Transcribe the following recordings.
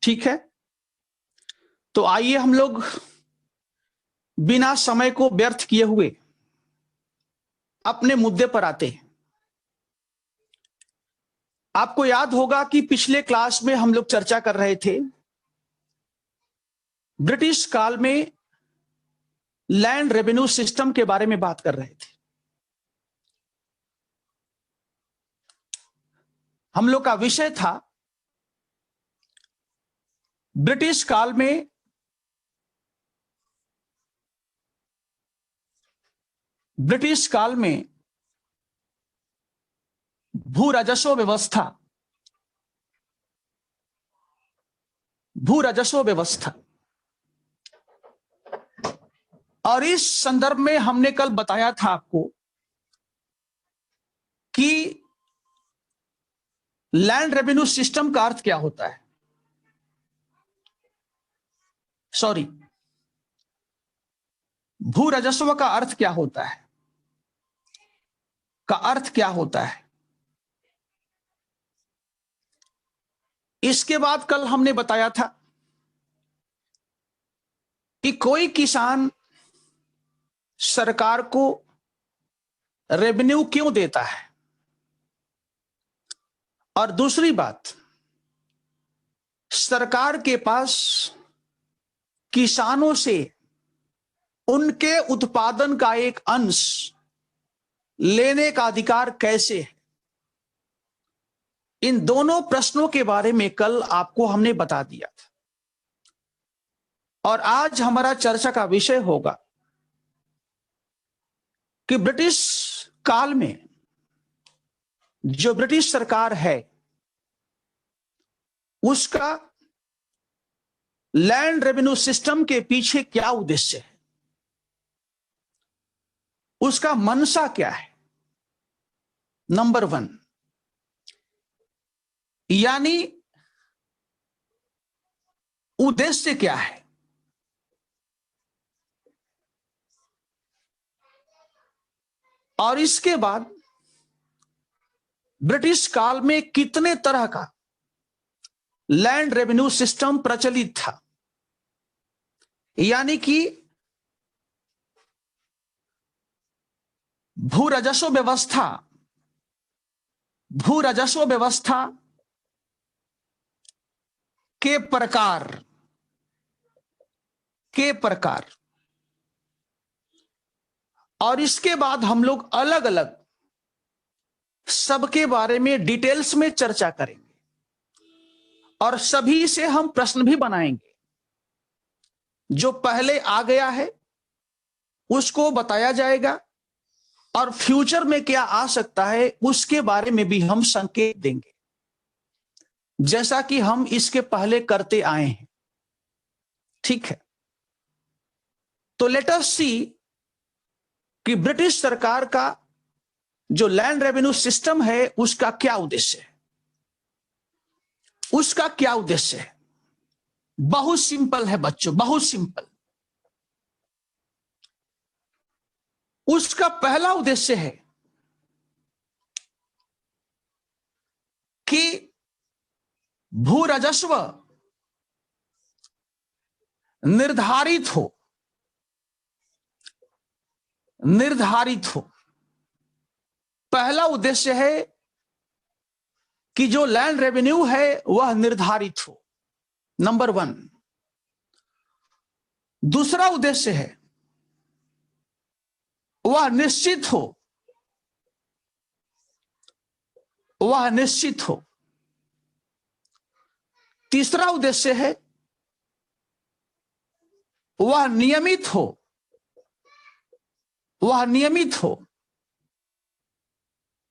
ठीक है, तो आइए हम लोग बिना समय को व्यर्थ किए हुए अपने मुद्दे पर आते हैं। आपको याद होगा कि पिछले क्लास में हम लोग चर्चा कर रहे थे ब्रिटिश काल में लैंड रेवेन्यू सिस्टम के बारे में बात कर रहे थे। हम लोग का विषय था ब्रिटिश काल में भू राजस्व व्यवस्था। और इस संदर्भ में हमने कल बताया था आपको कि लैंड रेवेन्यू सिस्टम का अर्थ क्या होता है, सॉरी, भू राजस्व का अर्थ क्या होता है, इसके बाद कल हमने बताया था कि कोई किसान सरकार को रेवेन्यू क्यों देता है, और दूसरी बात, सरकार के पास किसानों से उनके उत्पादन का एक अंश लेने का अधिकार कैसे है। इन दोनों प्रश्नों के बारे में कल आपको हमने बता दिया था, और आज हमारा चर्चा का विषय होगा कि ब्रिटिश काल में जो ब्रिटिश सरकार है उसका लैंड रेवेन्यू सिस्टम के पीछे क्या उद्देश्य है, उसका मंशा क्या है, नंबर 1, यानी उद्देश्य क्या है, और इसके बाद ब्रिटिश काल में कितने तरह का लैंड रेवेन्यू सिस्टम प्रचलित था, यानी कि भू राजस्व व्यवस्था के प्रकार। और इसके बाद हम लोग अलग अलग सबके बारे में डिटेल्स में चर्चा करेंगे, और सभी से हम प्रश्न भी बनाएंगे। जो पहले आ गया है उसको बताया जाएगा, और फ्यूचर में क्या आ सकता है उसके बारे में भी हम संकेत देंगे, जैसा कि हम इसके पहले करते आए हैं। ठीक है, तो लेट अस सी कि ब्रिटिश सरकार का जो लैंड रेवेन्यू सिस्टम है उसका क्या उद्देश्य है। बहुत सिंपल है बच्चों, बहुत सिंपल। उसका पहला उद्देश्य है कि भू राजस्व निर्धारित हो। पहला उद्देश्य है कि जो लैंड रेवेन्यू है वह निर्धारित हो, नंबर 1। दूसरा उद्देश्य है वह निश्चित हो। तीसरा उद्देश्य है वह नियमित हो।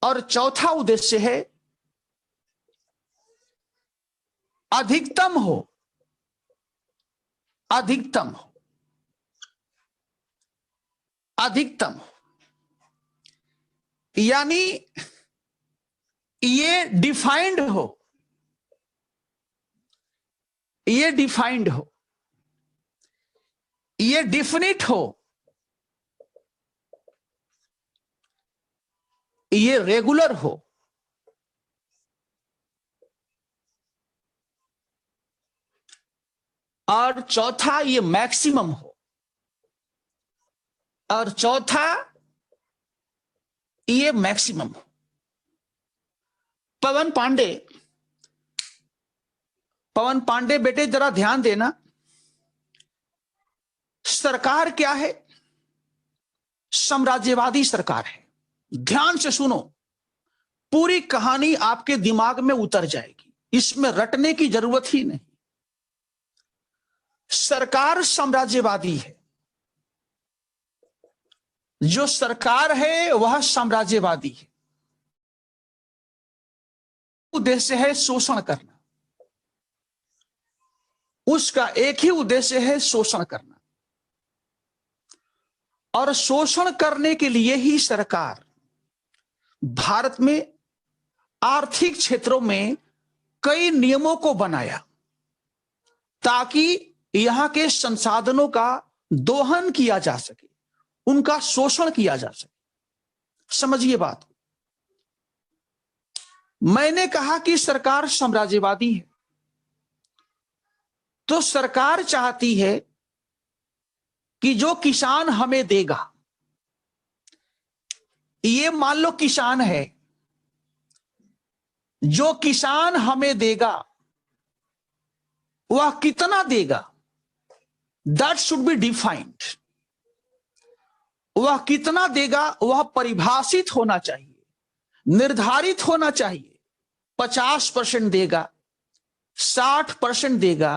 और चौथा उद्देश्य है अधिकतम हो। यानी ये डिफाइंड हो, ये डिफिनिट हो, ये रेगुलर हो। और चौथा ये मैक्सिमम हो, और चौथा ये मैक्सिमम हो। पवन पांडे बेटे जरा ध्यान देना, सरकार क्या है? साम्राज्यवादी सरकार है। ध्यान से सुनो, पूरी कहानी आपके दिमाग में उतर जाएगी, इसमें रटने की जरूरत ही नहीं। सरकार साम्राज्यवादी है, जो सरकार है वह साम्राज्यवादी है। उद्देश्य है शोषण करना, उसका एक ही उद्देश्य है शोषण करना, और शोषण करने के लिए ही सरकार भारत में आर्थिक क्षेत्रों में कई नियमों को बनाया, ताकि यहां के संसाधनों का दोहन किया जा सके, उनका शोषण किया जा सके। समझिए बात। मैंने कहा कि सरकार साम्राज्यवादी है, तो सरकार चाहती है कि जो किसान हमें देगा, ये मान लो किसान है, जो किसान हमें देगा वह कितना देगा, दैट शुड बी डिफाइंड। वह कितना देगा वह परिभाषित होना चाहिए, निर्धारित होना चाहिए। 50% देगा, 60% देगा,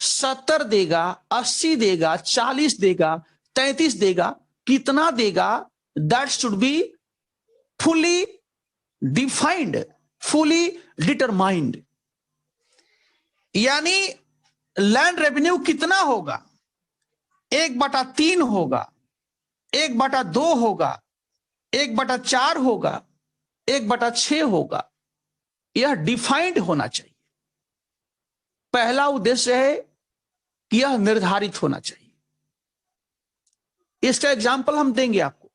70 देगा, 80 देगा, 40 देगा, 33 देगा, कितना देगा, that should be fully defined, fully determined. यानी लैंड रेवेन्यू कितना होगा, 1/3 होगा, 1/2 होगा, 1/4 होगा, 1/6 होगा, यह डिफाइंड होना चाहिए। पहला उद्देश्य है कि यह निर्धारित होना चाहिए। इसका एग्जाम्पल हम देंगे आपको।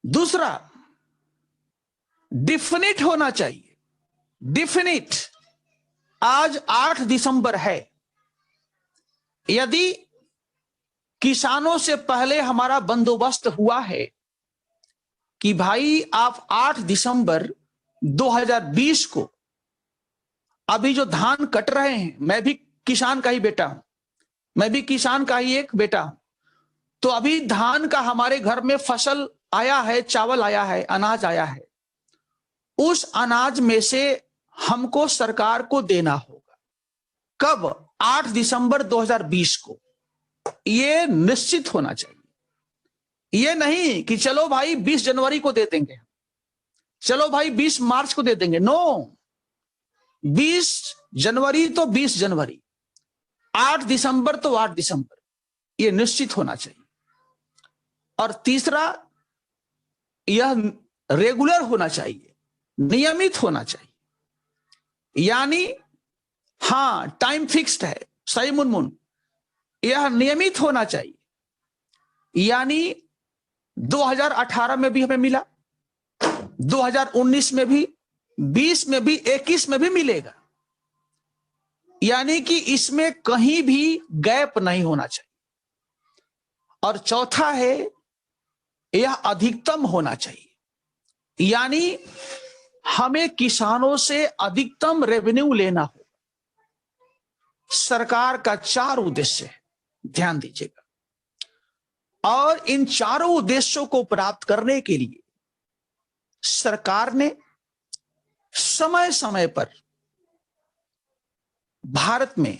दूसरा, डिफिनिट होना चाहिए। डिफिनिट, आज 8 दिसंबर है, यदि किसानों से पहले हमारा बंदोबस्त हुआ है कि भाई आप 8 दिसंबर 2020 को, अभी जो धान कट रहे हैं, मैं भी किसान का ही बेटा हूं, मैं भी किसान का ही एक बेटा हूं, तो अभी धान का हमारे घर में फसल आया है, चावल आया है, अनाज आया है। उस अनाज में से हमको सरकार को देना होगा। कब? 8 दिसंबर 2020 को। यह निश्चित होना चाहिए। यह नहीं कि चलो भाई 20 जनवरी को दे देंगे, चलो भाई 20 मार्च को दे देंगे। नो, 20 जनवरी तो 20 जनवरी, 8 दिसंबर तो 8 दिसंबर, यह निश्चित होना चाहिए। और तीसरा, यह रेगुलर होना चाहिए, नियमित होना चाहिए। यानी हां, टाइम फिक्स्ड है, सही मुनमुन, यह नियमित होना चाहिए। यानी 2018 में भी हमें मिला, 2019 में भी, 20 में भी, 21 में भी मिलेगा। यानी कि इसमें कहीं भी गैप नहीं होना चाहिए। और चौथा है, यह अधिकतम होना चाहिए। यानी हमें किसानों से अधिकतम रेवेन्यू लेना हो। सरकार का 4 उद्देश्य है, ध्यान दीजिएगा। और इन चारों उद्देश्यों को प्राप्त करने के लिए सरकार ने समय समय पर भारत में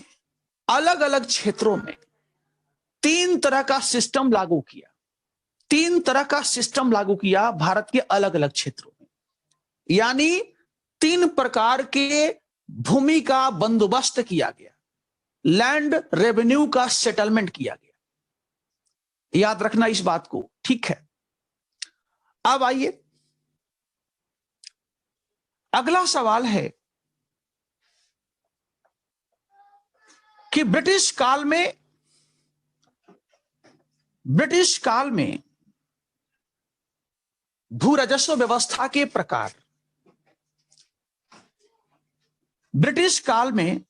अलग अलग क्षेत्रों में 3 तरह का सिस्टम लागू किया। 3 तरह का सिस्टम लागू किया भारत के अलग अलग क्षेत्रों में। यानी 3 प्रकार के भूमि का बंदोबस्त किया गया, लैंड रेवेन्यू का सेटलमेंट किया गया। याद रखना इस बात को, ठीक है। अब आइए, अगला सवाल है कि ब्रिटिश काल में भू राजस्व व्यवस्था के प्रकार। ब्रिटिश काल में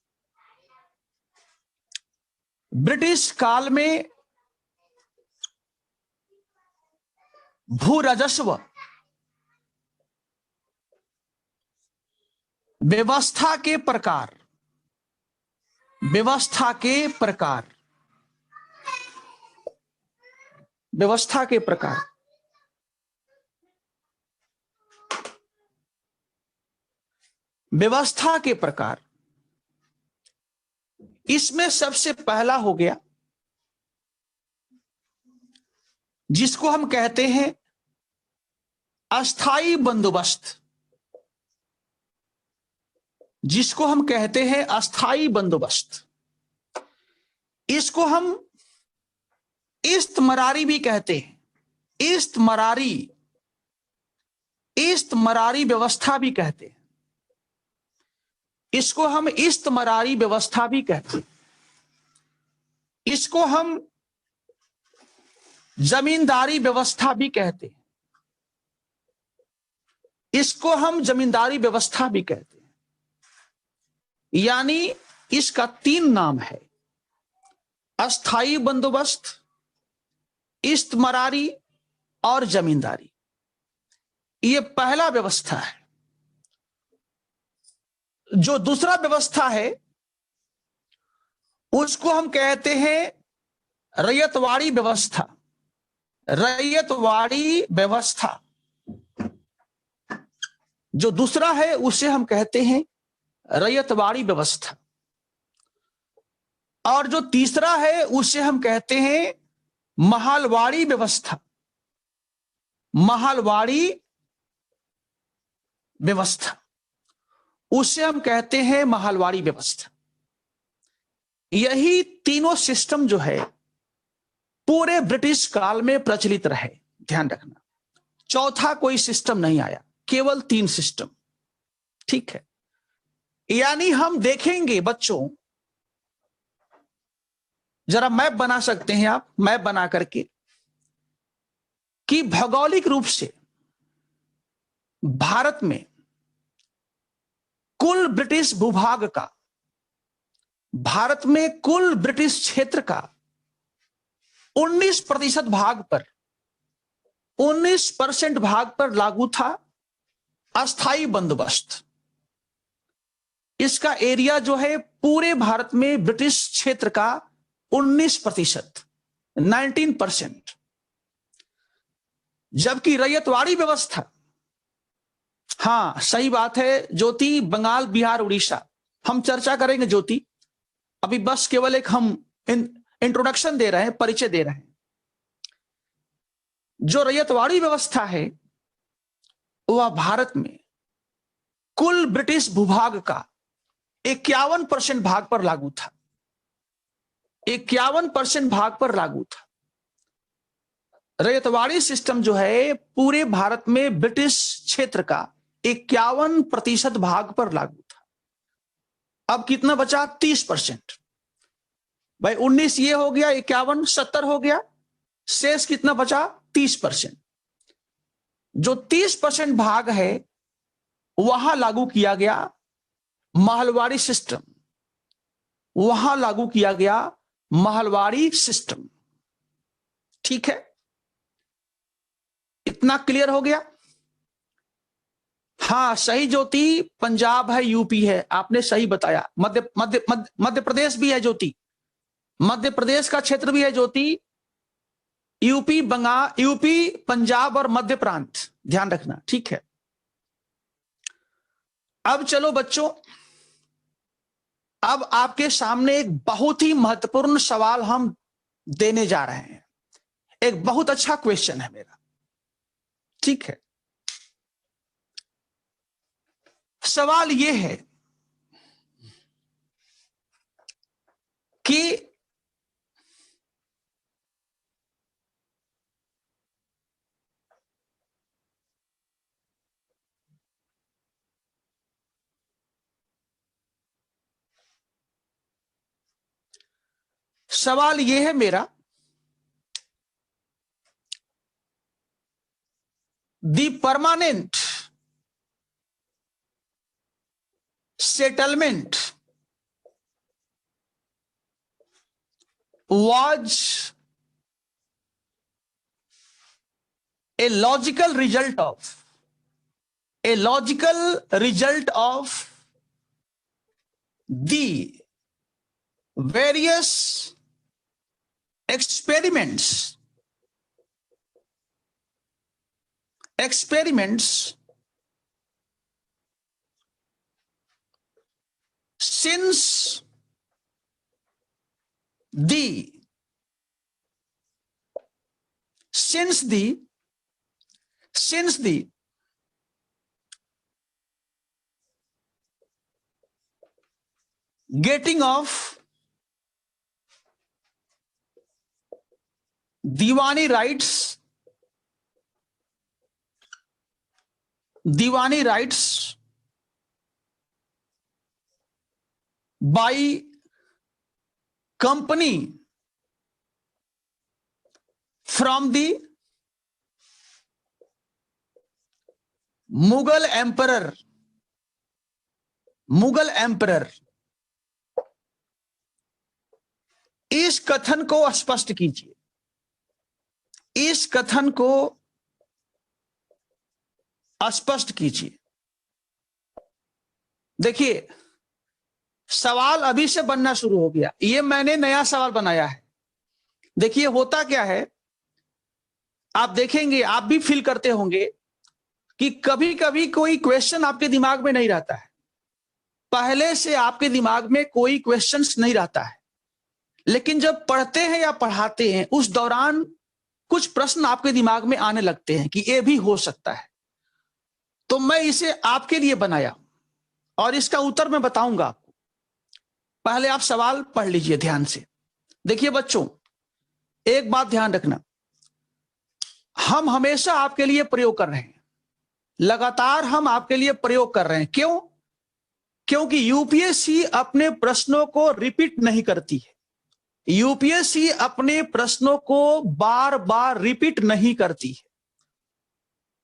ब्रिटिश काल में भू राजस्व व्यवस्था के प्रकार, व्यवस्था के प्रकार, व्यवस्था के प्रकार, व्यवस्था के प्रकार, इसमें सबसे पहला हो गया जिसको हम कहते हैं अस्थाई बंदोबस्त, जिसको हम कहते हैं अस्थाई बंदोबस्त। इसको हम इस्तमरारी भी कहते हैं, इस्तमरारी, इस्तमरारी व्यवस्था भी कहते हैं, इसको हम इस्तमरारी व्यवस्था भी कहते हैं। इसको हम जमींदारी व्यवस्था भी कहते हैं, इसको हम जमींदारी व्यवस्था भी कहते हैं। यानी इसका 3 नाम है, अस्थाई बंदोबस्त, इस्तमरारी और जमींदारी। यह पहला व्यवस्था है। जो दूसरा व्यवस्था है उसको हम कहते हैं रैयतवाड़ी व्यवस्था, रैयतवाड़ी व्यवस्था। जो दूसरा है उसे हम कहते हैं रैयतवाड़ी व्यवस्था। और जो तीसरा है उसे हम कहते हैं महालवाड़ी व्यवस्था, महालवाड़ी व्यवस्था, उसे हम कहते हैं महालवाड़ी व्यवस्था। यही तीनों सिस्टम जो है पूरे ब्रिटिश काल में प्रचलित रहे, ध्यान रखना। चौथा कोई सिस्टम नहीं आया, केवल 3 सिस्टम। ठीक है, यानी हम देखेंगे बच्चों, जरा मैप बना सकते हैं आप, मैप बना करके, कि भौगोलिक रूप से भारत में कुल ब्रिटिश भूभाग का, भारत में कुल ब्रिटिश क्षेत्र का 19% भाग पर, 19% भाग पर लागू था अस्थाई बंदोबस्त। इसका एरिया जो है पूरे भारत में ब्रिटिश क्षेत्र का 19%, 19%। जबकि रैयतवाड़ी व्यवस्था, हाँ सही बात है ज्योति, बंगाल, बिहार, उड़ीसा हम चर्चा करेंगे ज्योति। अभी बस केवल एक हम इंट्रोडक्शन दे रहे हैं, परिचय दे रहे हैं। जो रैयतवाड़ी व्यवस्था है वह भारत में कुल ब्रिटिश भूभाग का 51% भाग पर लागू था, 51% भाग पर लागू था। रैयतवाड़ी सिस्टम जो है पूरे भारत में ब्रिटिश क्षेत्र का 51% भाग पर लागू था। अब कितना बचा? 30%। भाई 19 ये हो गया, 51, 70 हो गया, शेष कितना बचा? 30%। जो 30% भाग है वहां लागू किया गया महलवाड़ी सिस्टम, वहां लागू किया गया महलवाड़ी सिस्टम। ठीक है, इतना क्लियर हो गया? हाँ सही ज्योति, पंजाब है, यूपी है, आपने सही बताया। मध्य प्रदेश भी है ज्योति, मध्य प्रदेश का क्षेत्र भी है ज्योति। यूपी, बंगाल, यूपी, पंजाब और मध्य प्रांत, ध्यान रखना। ठीक है, अब चलो बच्चों, अब आपके सामने एक बहुत ही महत्वपूर्ण सवाल हम देने जा रहे हैं। एक बहुत अच्छा क्वेश्चन है मेरा। ठीक है, सवाल यह है कि सवाल यह है मेरा, the permanent settlement was a logical result of the various experiments since the getting of Diwani rights by company from the Mughal emperor, इस कथन को स्पष्ट कीजिए, इस कथन को स्पष्ट कीजिए। देखिए सवाल अभी से बनना शुरू हो गया, ये मैंने नया सवाल बनाया है। देखिए होता क्या है, आप देखेंगे, आप भी फील करते होंगे कि कभी कभी कोई क्वेश्चन आपके दिमाग में नहीं रहता है, पहले से आपके दिमाग में कोई क्वेश्चंस नहीं रहता है, लेकिन जब पढ़ते हैं या पढ़ाते हैं उस दौरान कुछ प्रश्न आपके दिमाग में आने लगते हैं कि ये भी हो सकता है। तो मैं इसे आपके लिए बनाया और इसका उत्तर मैं बताऊंगा आपको। पहले आप सवाल पढ़ लीजिए ध्यान से। देखिए बच्चों, एक बात ध्यान रखना, हम हमेशा आपके लिए प्रयोग कर रहे हैं, लगातार हम आपके लिए प्रयोग कर रहे हैं। क्यों? क्योंकि यूपीएससी अपने प्रश्नों को रिपीट नहीं करती है, यूपीएससी अपने प्रश्नों को बार बार रिपीट नहीं करती है।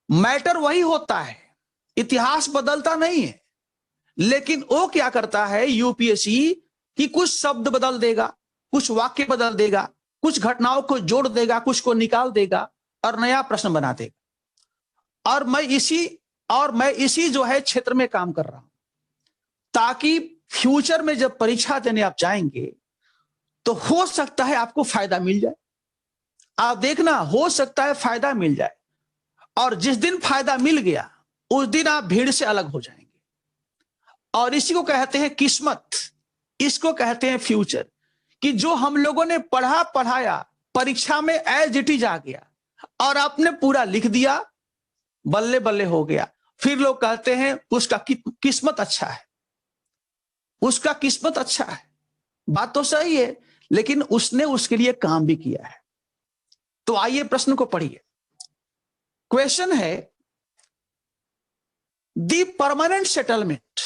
मैटर वही होता है, इतिहास बदलता नहीं है, लेकिन वो क्या करता है यूपीएससी कि कुछ शब्द बदल देगा, कुछ वाक्य बदल देगा, कुछ घटनाओं को जोड़ देगा, कुछ को निकाल देगा और नया प्रश्न बना देगा। और मैं इसी जो है क्षेत्र में काम कर रहा हूं, ताकि फ्यूचर में जब परीक्षा देने आप जाएंगे तो हो सकता है आपको फायदा मिल जाए। आप देखना, हो सकता है फायदा मिल जाए, और जिस दिन फायदा मिल गया उस दिन आप भीड़ से अलग हो जाएंगे। और इसी को कहते हैं किस्मत, इसको कहते हैं फ्यूचर, कि जो हम लोगों ने पढ़ाया परीक्षा में एज इट इज आ गया और आपने पूरा लिख दिया, बल्ले बल्ले हो गया। फिर लोग कहते हैं उसका किस्मत अच्छा है, उसका किस्मत अच्छा है। बात तो सही है, लेकिन उसने उसके लिए काम भी किया है। तो आइए प्रश्न को पढ़िए। क्वेश्चन है, दी परमानेंट सेटलमेंट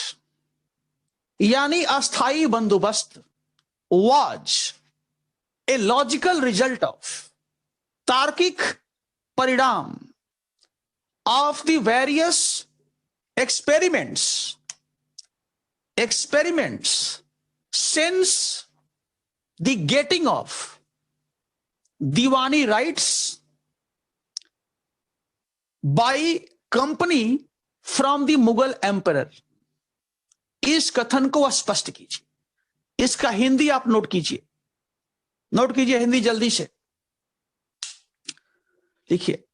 यानी अस्थाई बंदोबस्त was a logical result of, तार्किक परिणाम of the various experiments since the getting of Diwani rights by company from the Mughal emperor। इस कथन को स्पष्ट कीजिए। इसका हिंदी आप नोट कीजिए, हिंदी जल्दी से लिखिए।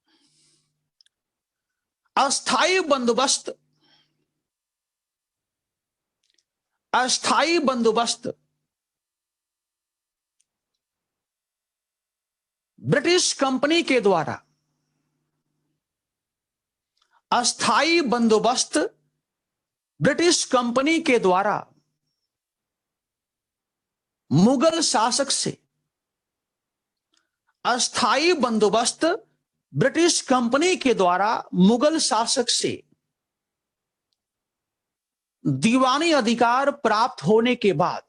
अस्थाई बंदोबस्त ब्रिटिश कंपनी के द्वारा, अस्थाई बंदोबस्त ब्रिटिश कंपनी के द्वारा मुगल शासक से, अस्थाई बंदोबस्त ब्रिटिश कंपनी के द्वारा मुगल शासक से दीवानी अधिकार प्राप्त होने के बाद,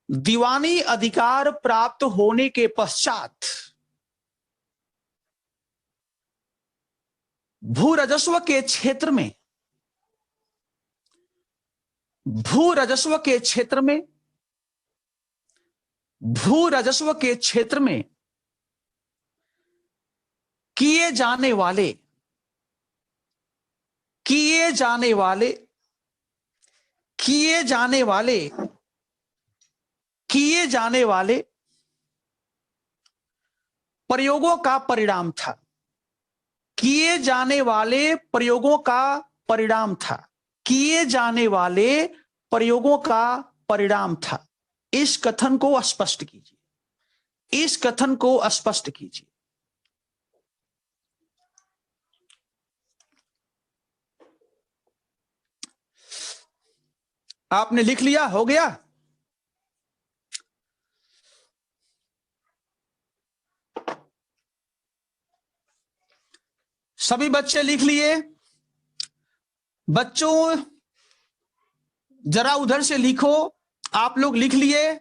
दीवानी अधिकार प्राप्त होने के पश्चात भू राजस्व के क्षेत्र में भू राजस्व के क्षेत्र में किए जाने वाले किए जाने वाले किए जाने वाले किए जाने वाले प्रयोगों का परिणाम था। किए जाने वाले प्रयोगों का परिणाम था। किए जाने वाले प्रयोगों का परिणाम था। इस कथन को स्पष्ट कीजिए। इस कथन को स्पष्ट कीजिए। आपने लिख लिया? हो गया? सभी बच्चे लिख लिए? बच्चों जरा उधर से लिखो। आप लोग लिख लिए?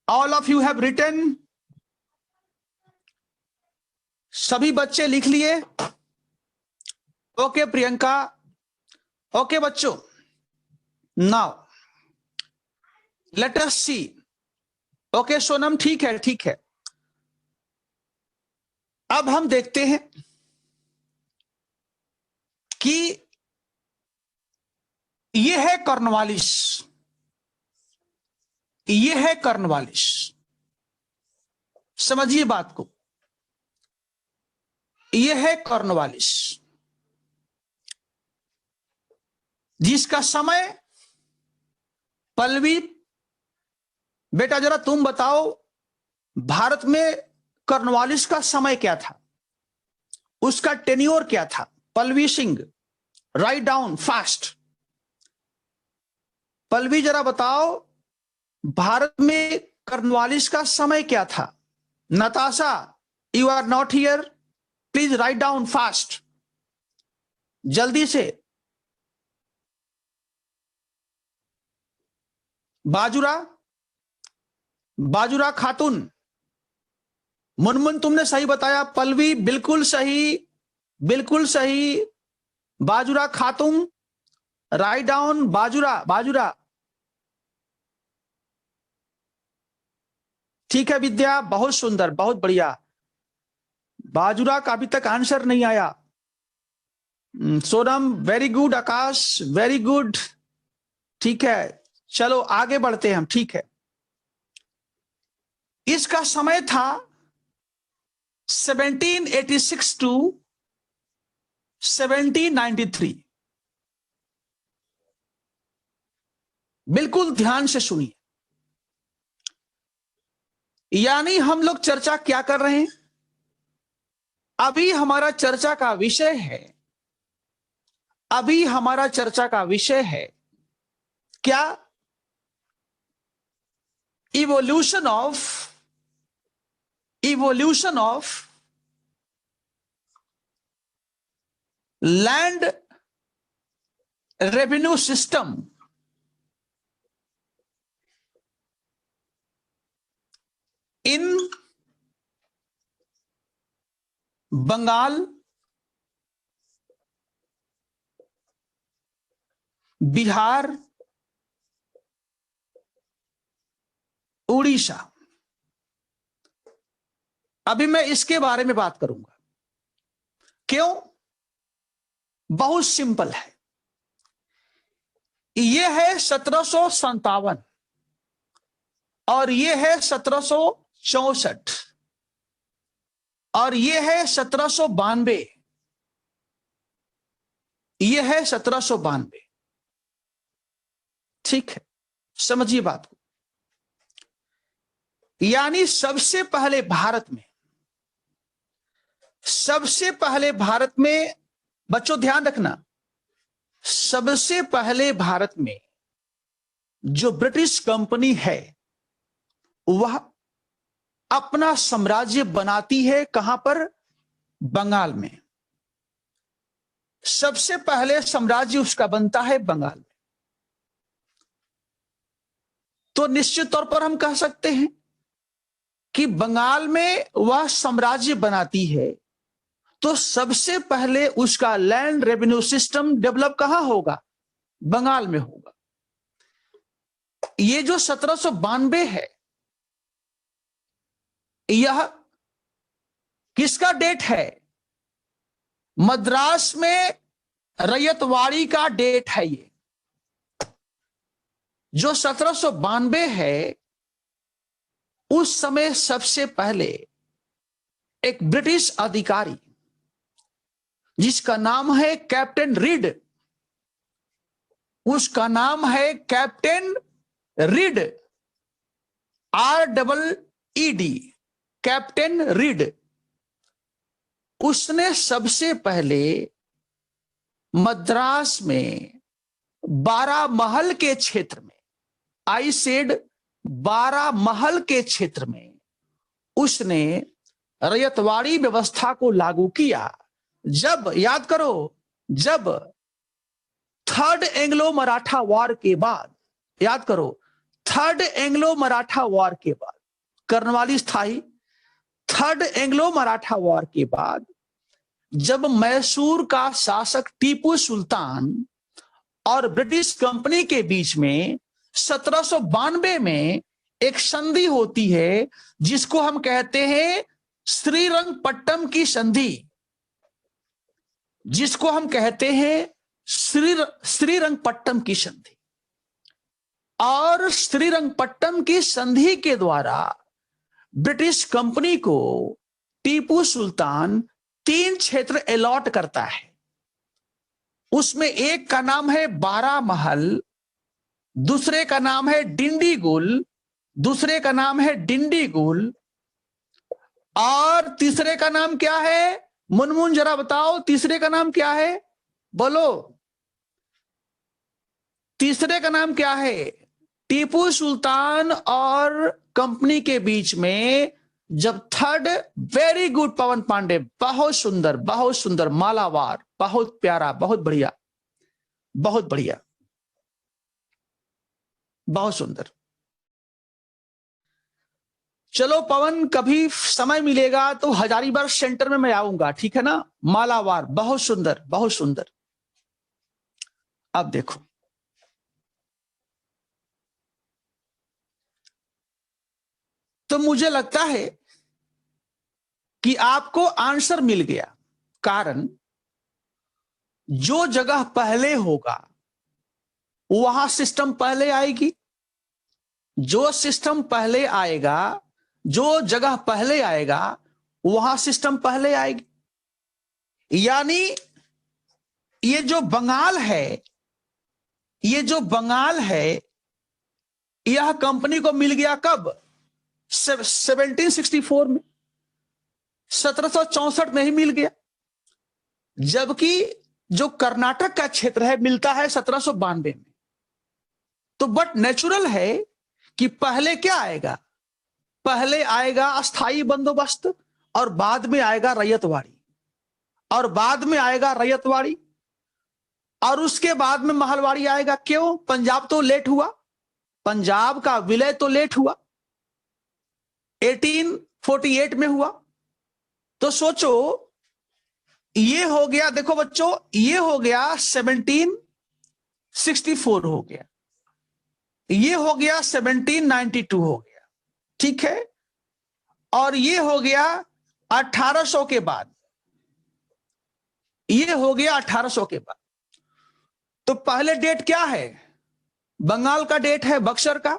All of you have written? सभी बच्चे लिख लिए? ओके प्रियंका। ओके बच्चों, now let us see. Okay Sonam, ठीक है ठीक है। अब हम देखते हैं कि यह है कॉर्नवालिस। यह है कॉर्नवालिस। समझिए बात को। यह है कॉर्नवालिस जिसका समय, पल्लवी बेटा जरा तुम बताओ, भारत में कॉर्नवालिस का समय क्या था? उसका टेन्योर क्या था? Pallavi Singh, right down fast. Pallavi जरा बताओ, भारत में कॉर्नवालिस का समय क्या था? Natasha, you are not here, please right down fast, जल्दी से। बाजुरा, बाजुरा खातून। मुनमुन तुमने सही बताया। पल्लवी बिल्कुल सही, बिल्कुल सही। बाजुरा खातून, राइट डाउन। बाजुरा, बाजुरा। ठीक है विद्या, बहुत सुंदर, बहुत बढ़िया। बाजुरा का अभी तक आंसर नहीं आया। Sonam very good. Akash very good. ठीक है, चलो आगे बढ़ते हैं हम। ठीक है, इसका समय था 1786 टू 1793। बिल्कुल ध्यान से सुनिए। यानी हम लोग चर्चा क्या कर रहे हैं? अभी हमारा चर्चा का विषय है, अभी हमारा चर्चा का विषय है क्या? Evolution of land revenue system in Bengal, Bihar, Orissa. अभी मैं इसके बारे में बात करूंगा। क्यों? बहुत सिंपल है। यह है 1757 और यह है 1764 और यह है 1792। यह है 1792। ठीक है, समझिए बात को। यानी सबसे पहले भारत में बच्चों ध्यान रखना, सबसे पहले भारत में जो ब्रिटिश कंपनी है वह अपना साम्राज्य बनाती है। कहां पर? बंगाल में। सबसे पहले साम्राज्य उसका बनता है बंगाल में। तो निश्चित तौर पर हम कह सकते हैं कि बंगाल में वह साम्राज्य बनाती है, तो सबसे पहले उसका लैंड रेवेन्यू सिस्टम डेवलप कहां होगा? बंगाल में होगा। ये जो 1792 है, यह किसका डेट है? मद्रास में रैयतवाड़ी का डेट है। ये जो 1792 है, उस समय सबसे पहले एक ब्रिटिश अधिकारी जिसका नाम है कैप्टन रीड, उसका नाम है captain read, REED, captain read, उसने सबसे पहले मद्रास में 12 महल के क्षेत्र में, आई सेड 12 महल के क्षेत्र में उसने रैयतवाड़ी व्यवस्था को लागू किया। जब, याद करो, जब थर्ड एंग्लो मराठा वॉर के बाद, याद करो, थर्ड एंग्लो मराठा वॉर के बाद, कर्नवालिस स्थाई, थर्ड एंग्लो मराठा वॉर के बाद जब मैसूर का शासक टीपू सुल्तान और ब्रिटिश कंपनी के बीच में 1792 में एक संधि होती है जिसको हम कहते हैं श्रीरंगपट्टम की संधि, जिसको हम कहते हैं श्रीरंगपट्टम की संधि। और श्रीरंगपट्टम की संधि के द्वारा ब्रिटिश कंपनी को टीपू सुल्तान 3 क्षेत्र अलॉट करता है। उसमें एक का नाम है 12 महल, दूसरे का नाम है डिंडीगुल, दूसरे का नाम है डिंडीगुल, और तीसरे का नाम क्या है? मुनमुन जरा बताओ, तीसरे का नाम क्या है? बोलो, तीसरे का नाम क्या है? टीपू सुल्तान और कंपनी के बीच में जब थर्ड, वेरी गुड पवन पांडे, बहुत सुंदर, मालावार, बहुत प्यारा, बहुत बढ़िया, बहुत बढ़िया, बहुत सुंदर। चलो पवन, कभी समय मिलेगा तो हजारीबाग सेंटर में मैं आऊंगा, ठीक है ना? मालावार, बहुत सुंदर, बहुत सुंदर। अब देखो, तो मुझे लगता है कि आपको आंसर मिल गया। कारण जो जगह पहले होगा वहां सिस्टम पहले आएगी, जो सिस्टम पहले आएगा, जो जगह पहले आएगा वहां सिस्टम पहले आएगी। यानी ये जो बंगाल है, ये जो बंगाल है, यह कंपनी को मिल गया कब? 1764 में, 1764 में ही मिल गया। जबकि जो कर्नाटक का क्षेत्र है मिलता है 1792 में। तो बट नेचुरल है कि पहले क्या आएगा? पहले आएगा अस्थाई बंदोबस्त, और बाद में आएगा रैयतवाड़ी, और बाद में आएगा रैयतवाड़ी, और उसके बाद में महलवाड़ी आएगा। क्यों? पंजाब तो लेट हुआ, पंजाब का विलय तो लेट हुआ, 1848 में हुआ। तो सोचो, ये हो गया, देखो बच्चों, ये हो गया 1764 हो गया, ये हो गया 1792 हो गया, ठीक है? और ये हो गया 1800 के बाद, ये हो गया 1800 के बाद। तो पहले डेट क्या है? बंगाल का डेट है बक्सर का,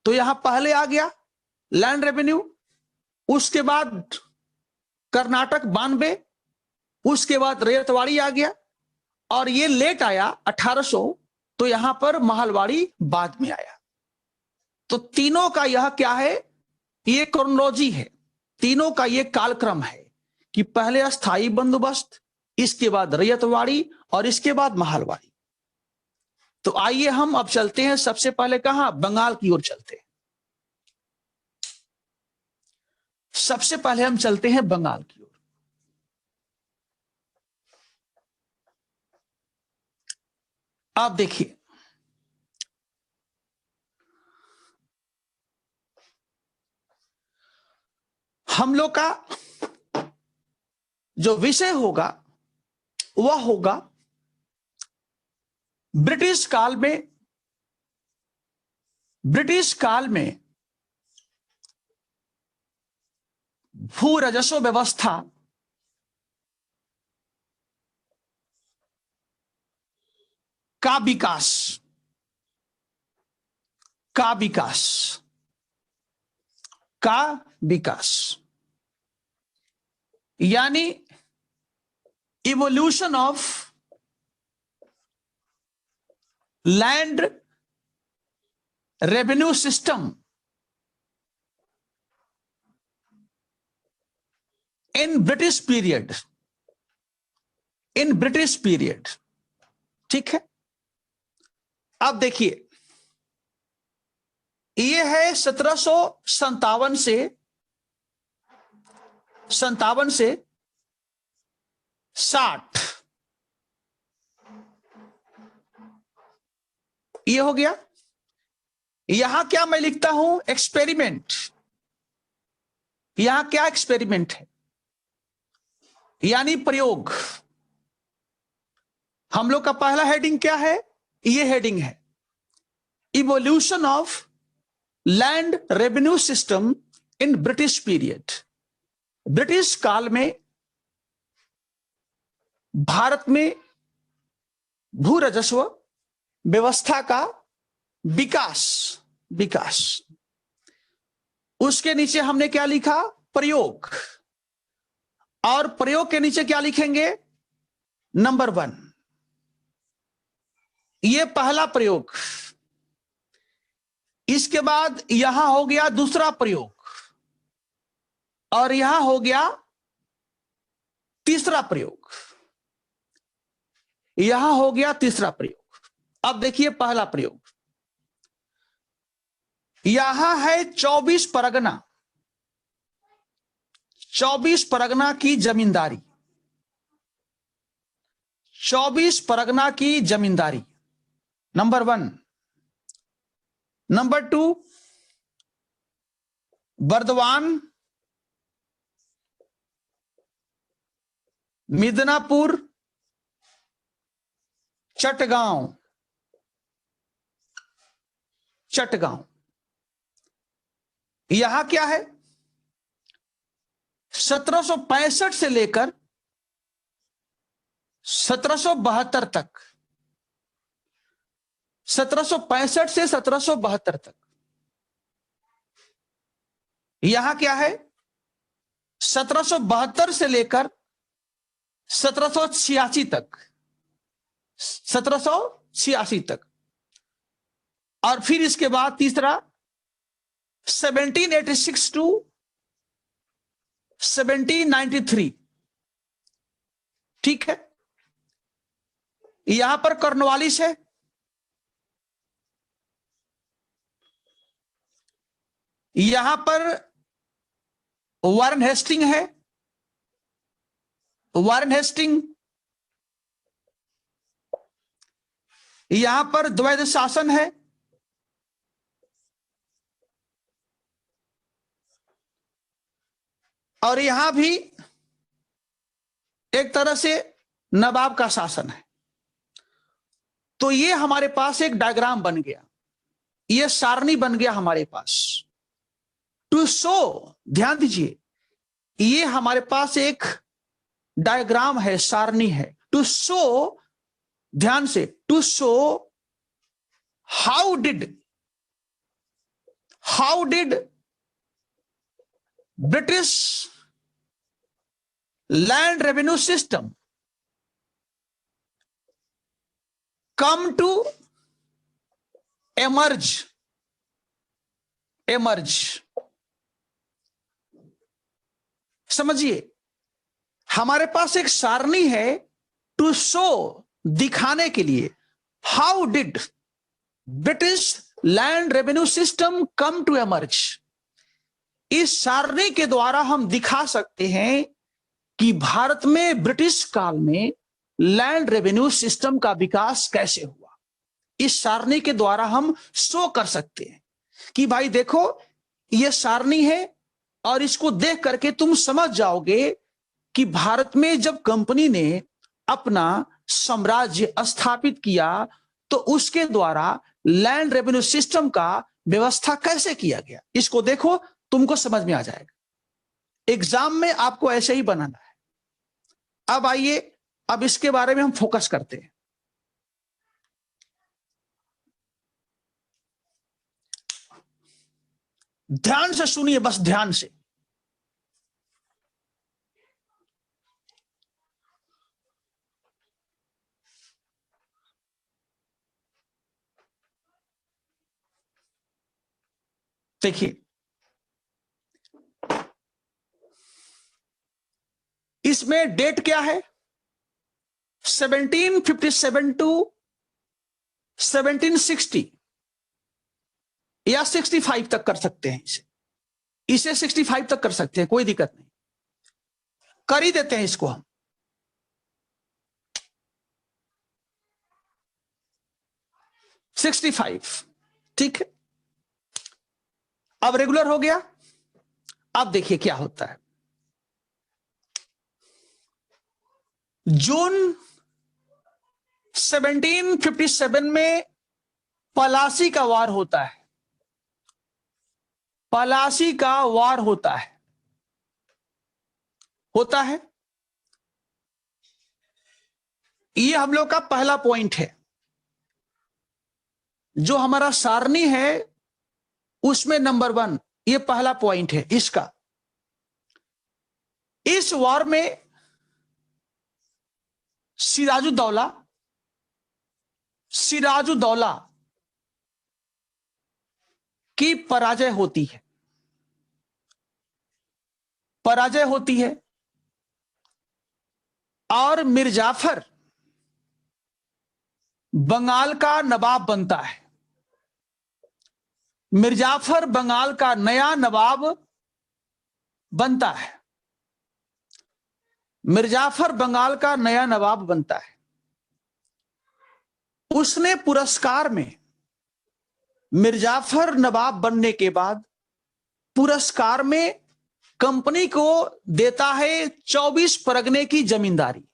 तो यहां पहले आ गया लैंड रेवेन्यू। उसके बाद कर्नाटक 92, उसके बाद रैयतवाड़ी आ गया, और ये लेट आया 1800, तो यहां पर महलवाड़ी बाद में आया। तो तीनों का यह क्या है? ये क्रोनोलॉजी है, तीनों का ये कालक्रम है कि पहले अस्थाई बंदोबस्त, इसके बाद रैयतवाड़ी, और इसके बाद महलवाड़ी। तो आइए हम अब चलते हैं, सबसे पहले कहां? बंगाल की ओर चलते हैं। सबसे पहले हम चलते हैं बंगाल की ओर। आप देखिए, हम लोग का जो विषय होगा वह होगा ब्रिटिश काल में ब्रिटिश काल में भू राजस्व व्यवस्था का विकास का विकास का विकास यानी evolution of land revenue system in British period. ठीक है, अब देखिए, ये है 1757 से 60, ये हो गया। यहां क्या मैं लिखता हूं? एक्सपेरिमेंट। यहां क्या एक्सपेरिमेंट है? यानी प्रयोग। हम लोग का पहला हेडिंग क्या है? ये हेडिंग है evolution of land revenue system in British period. British काल में भारत में भू राजस्व व्यवस्था का विकास। उसके नीचे हमने क्या लिखा? प्रयोग। और प्रयोग के नीचे क्या लिखेंगे? नंबर 1। ये पहला प्रयोग। इसके बाद यहां हो गया दूसरा प्रयोग, और यहां हो गया तीसरा प्रयोग, यहां हो गया तीसरा प्रयोग। अब देखिए पहला प्रयोग, यहां है 24 परगना, 24 परगना की जमींदारी, 24 परगना की जमींदारी, नंबर 1। नंबर 2, बर्दवान, मिदनापुर, चटगांव। यहां क्या है? 1765 से लेकर 1772 तक, 1765 से 1772 तक। यहां क्या है? 1772 से लेकर 1786 तक, 1786 तक। और फिर इसके बाद तीसरा 1786 टू 1793। ठीक है, यहां पर कॉर्नवालिस है, यहां पर वारेन हेस्टिंग है, वारेन हेस्टिंग। यहां पर द्वैध शासन है, और यहां भी एक तरह से नवाब का शासन है। तो ये हमारे पास एक डायग्राम बन गया, ये सारणी बन गया हमारे पास। टू शो, ध्यान दीजिए, ये हमारे पास एक डायग्राम है, सारणी है। टू शो, ध्यान से, to show how did British land revenue system come to emerge। समझिए, हमारे पास एक सारणी है टू शो, दिखाने के लिए, how did British land revenue system come to emerge. इस सारणी के द्वारा हम दिखा सकते हैं कि भारत में ब्रिटिश काल में लैंड रेवेन्यू सिस्टम का विकास कैसे हुआ। इस सारणी के द्वारा हम शो कर सकते हैं कि भाई देखो, यह सारणी है, और इसको देख करके तुम समझ जाओगे कि भारत में जब कंपनी ने अपना साम्राज्य स्थापित किया तो उसके द्वारा लैंड रेवेन्यू सिस्टम का व्यवस्था कैसे किया गया, इसको देखो, तुमको समझ में आ जाएगा। एग्जाम में आपको ऐसे ही बनाना है। अब आइए, अब इसके बारे में हम फोकस करते हैं। ध्यान से सुनिए, बस ध्यान से। देखिए, इसमें डेट क्या है, 1757 टू 1760 या 65 तक कर सकते हैं। इसे 65 तक कर सकते हैं, कोई दिक्कत नहीं, कर ही देते हैं इसको हम। $65, ठीक है। अब रेगुलर हो गया। अब देखिए क्या होता है। जून 1757 में पलासी का वार होता है। पलासी का वार होता है ये हम लोग का पहला पॉइंट है। जो हमारा सारणी है उसमें नंबर 1, ये पहला पॉइंट है इसका। इस वार में सिराजुद्दौला की पराजय होती है और मीर जाफर बंगाल का नवाब बनता है। मीर जाफर बंगाल का नया नवाब बनता है। मीर जाफर बंगाल का नया नवाब बनता है। उसने पुरस्कार में, मीर जाफर नवाब बनने के बाद पुरस्कार में कंपनी को देता है 24 परगने की जमींदारी।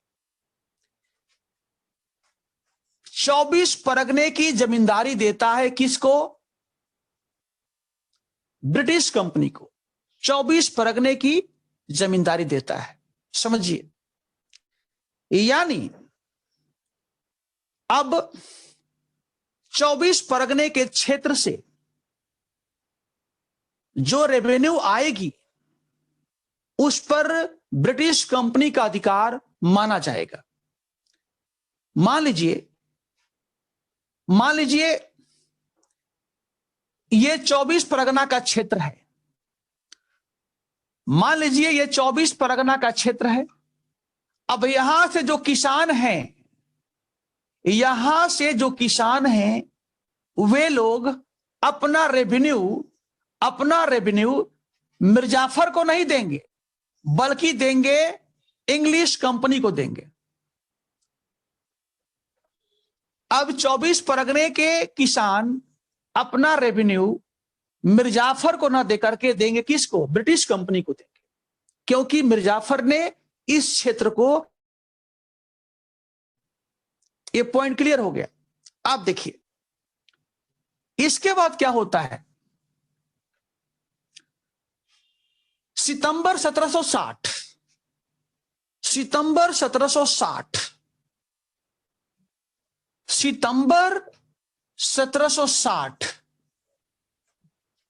24 परगने की जमींदारी देता है किसको? ब्रिटिश कंपनी को 24 परगने की जमींदारी देता है। समझिए, यानी अब 24 परगने के क्षेत्र से जो रेवेन्यू आएगी उस पर ब्रिटिश कंपनी का अधिकार माना जाएगा। मान लीजिए ये 24 परगना का क्षेत्र है। मान लीजिए ये 24 परगना का क्षेत्र है। अब यहां से जो किसान हैं वे लोग अपना रेवेन्यू मीर जाफर को नहीं देंगे, बल्कि देंगे इंग्लिश कंपनी को देंगे। अब 24 परगने के किसान अपना रेवेन्यू मीर जाफर को ना देकर के देंगे किसको? ब्रिटिश कंपनी को देंगे, क्योंकि मीर जाफर ने इस क्षेत्र को, ये पॉइंट क्लियर हो गया। आप देखिए इसके बाद क्या होता है। सितंबर 1760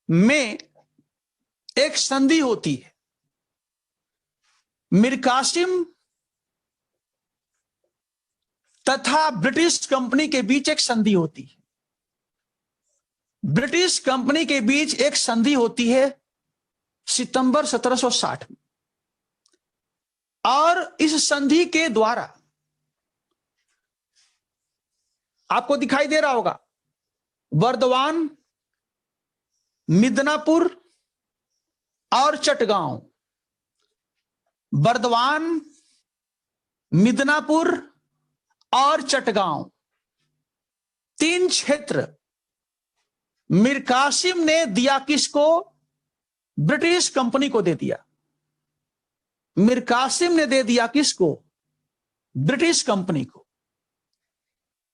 में एक संधि होती है। मीर कासिम तथा ब्रिटिश कंपनी के बीच एक संधि होती है। ब्रिटिश कंपनी के बीच एक संधि होती है सितंबर 1760 में, और इस संधि के द्वारा आपको दिखाई दे रहा होगा बर्दवान, मिदनापुर और चटगांव। बर्दवान, मिदनापुर और चटगांव 3 क्षेत्र मीर कासिम ने दिया किसको? ब्रिटिश कंपनी को दे दिया। मीर कासिम ने दे दिया किसको? ब्रिटिश कंपनी को।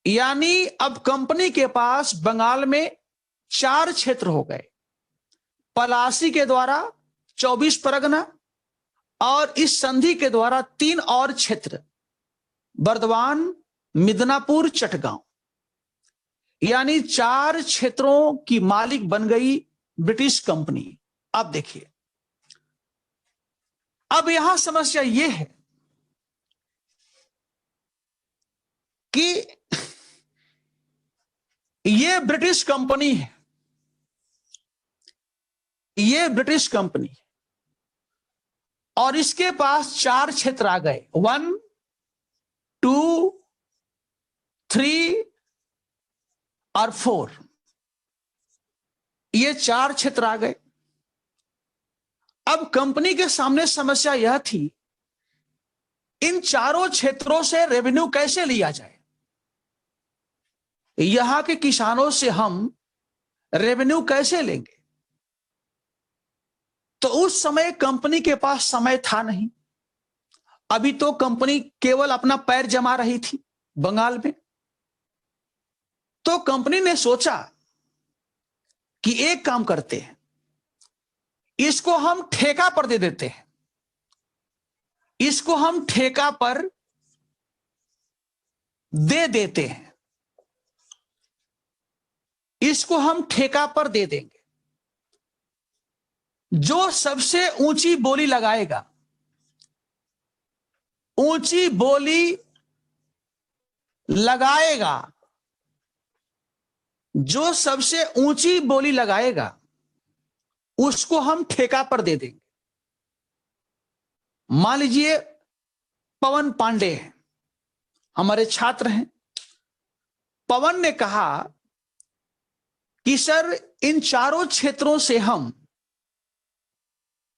यानी अब कंपनी के पास बंगाल में 4 क्षेत्र हो गए, पलासी के द्वारा 24 परगना और इस संधि के द्वारा 3 और क्षेत्र, बर्दवान, मिदनापुर, चटगांव, यानी 4 क्षेत्रों की मालिक बन गई ब्रिटिश कंपनी। अब देखिए, अब यहां समस्या यह है कि ये ब्रिटिश कंपनी है, ये ब्रिटिश कंपनी है और इसके पास 4 क्षेत्र आ गए, 1, 2, 3 और 4, ये 4 क्षेत्र आ गए। अब कंपनी के सामने समस्या यह थी, इन चारों क्षेत्रों से रेवेन्यू कैसे लिया जाए, यहां के किसानों से हम रेवेन्यू कैसे लेंगे। तो उस समय कंपनी के पास समय था नहीं, अभी तो कंपनी केवल अपना पैर जमा रही थी बंगाल में। तो कंपनी ने सोचा कि एक काम करते हैं, इसको हम ठेका पर दे देते हैं, इसको हम ठेका पर दे देते हैं, इसको हम ठेका पर दे देंगे। जो सबसे ऊंची बोली लगाएगा, ऊंची बोली लगाएगा, जो सबसे ऊंची बोली लगाएगा उसको हम ठेका पर दे देंगे। मान लीजिए पवन पांडे हैं, हमारे छात्र हैं। पवन ने कहा कि सर, इन चारों क्षेत्रों से हम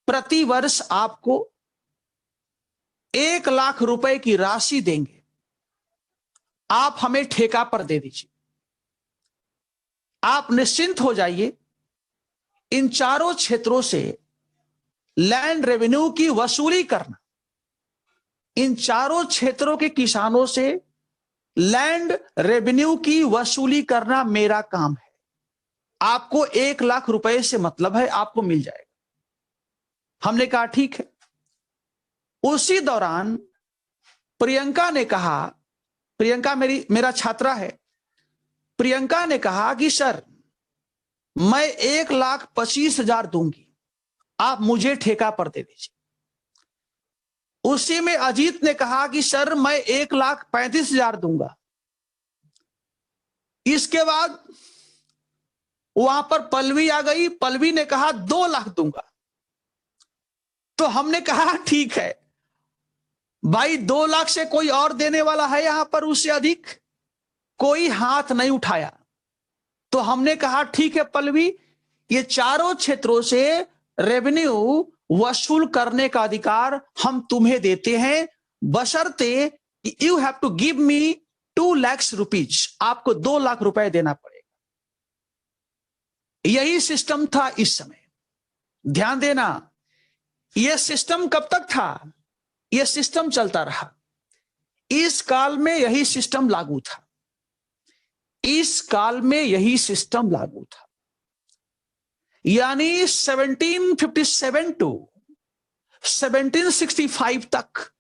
प्रति वर्ष आपको 1 लाख रुपए की राशि देंगे, आप हमें ठेका पर दे दीजिए। आप निश्चिंत हो जाइए, इन चारों क्षेत्रों से लैंड रेवेन्यू की वसूली करना, इन चारों क्षेत्रों के किसानों से लैंड रेवेन्यू की वसूली करना मेरा काम है। आपको 1 लाख रुपए से मतलब है, आपको मिल जाएगा। हमने कहा ठीक है। उसी दौरान प्रियंका ने कहा, प्रियंका मेरा छात्रा है, प्रियंका ने कहा कि सर, मैं 1,25,000 दूंगी, आप मुझे ठेका पर दे दीजिए। उसी में अजीत ने कहा कि सर, मैं 1,35,000 दूंगा। इसके बाद वहां पर पल्लवी आ गई, पल्लवी ने कहा 2 लाख दूंगा। तो हमने कहा ठीक है भाई, 2 लाख से कोई और देने वाला है यहां पर उससे अधिक? कोई हाथ नहीं उठाया। तो हमने कहा ठीक है पल्लवी, ये चारों क्षेत्रों से रेवेन्यू वसूल करने का अधिकार हम तुम्हें देते हैं, बशर्ते you have to give me 2 lakh rupees, आपको 2 लाख रुपए देना पड़ेगा। यही सिस्टम था इस समय। ध्यान देना, यह सिस्टम कब तक था? यह सिस्टम चलता रहा। इस काल में यही सिस्टम लागू था, इस काल में यही सिस्टम लागू था। यानी 1757 टू 1765 तक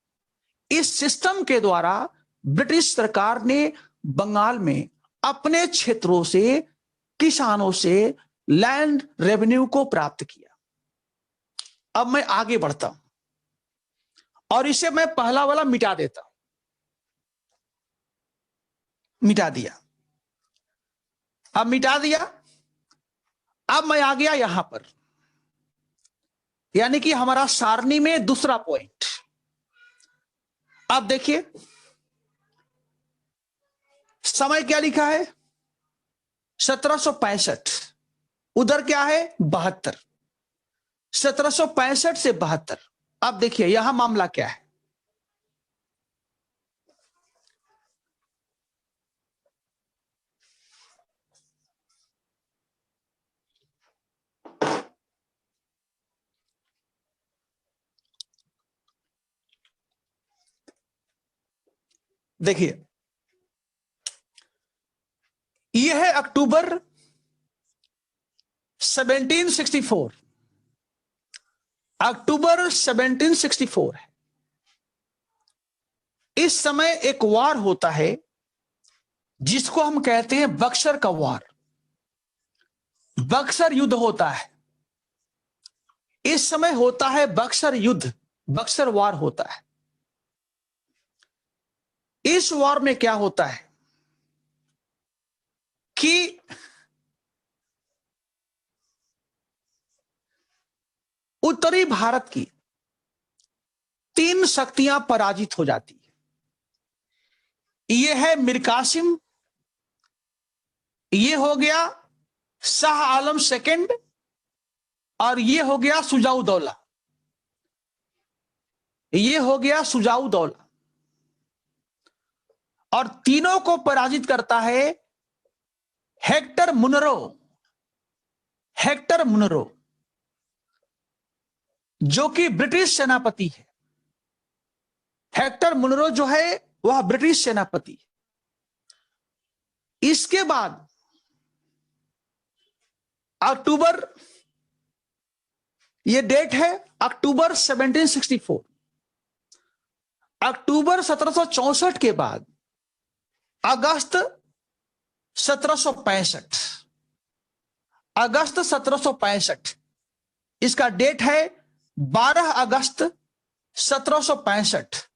इस सिस्टम के द्वारा ब्रिटिश सरकार ने बंगाल में अपने क्षेत्रों से, किसानों से लैंड रेवेन्यू को प्राप्त किया। अब मैं आगे बढ़ता हूं और इसे मैं पहला वाला मिटा देता हूं। मिटा दिया, अब मिटा दिया। अब मैं आ गया यहां पर, यानी कि हमारा सारणी में दूसरा पॉइंट। अब देखिए समय क्या लिखा है, 1765। उधर क्या है, 72। 1765 से 72। अब देखिए यहां मामला क्या है। देखिए, यह है अक्टूबर 1764, अक्टूबर 1764 है। इस समय एक वार होता है जिसको हम कहते हैं बक्सर का वार। बक्सर युद्ध होता है। इस समय होता है बक्सर युद्ध, बक्सर वार होता है। इस वार में क्या होता है कि उत्तरी भारत की 3 शक्तियां पराजित हो जाती है। यह है मीर कासिम, यह हो गया शाह आलम सेकंड, और यह हो गया सुजाउद्दौला। यह हो गया सुजाउद्दौला, और तीनों को पराजित करता है हेक्टर मुनरो। हेक्टर मुनरो जो कि ब्रिटिश सेनापति है। हेक्टर मुनरो जो है वह ब्रिटिश सेनापति। इसके बाद अक्टूबर, यह डेट है अक्टूबर 1764। अक्टूबर 1764 के बाद अगस्त 1765, अगस्त 1765 इसका डेट है 12 अगस्त 1765।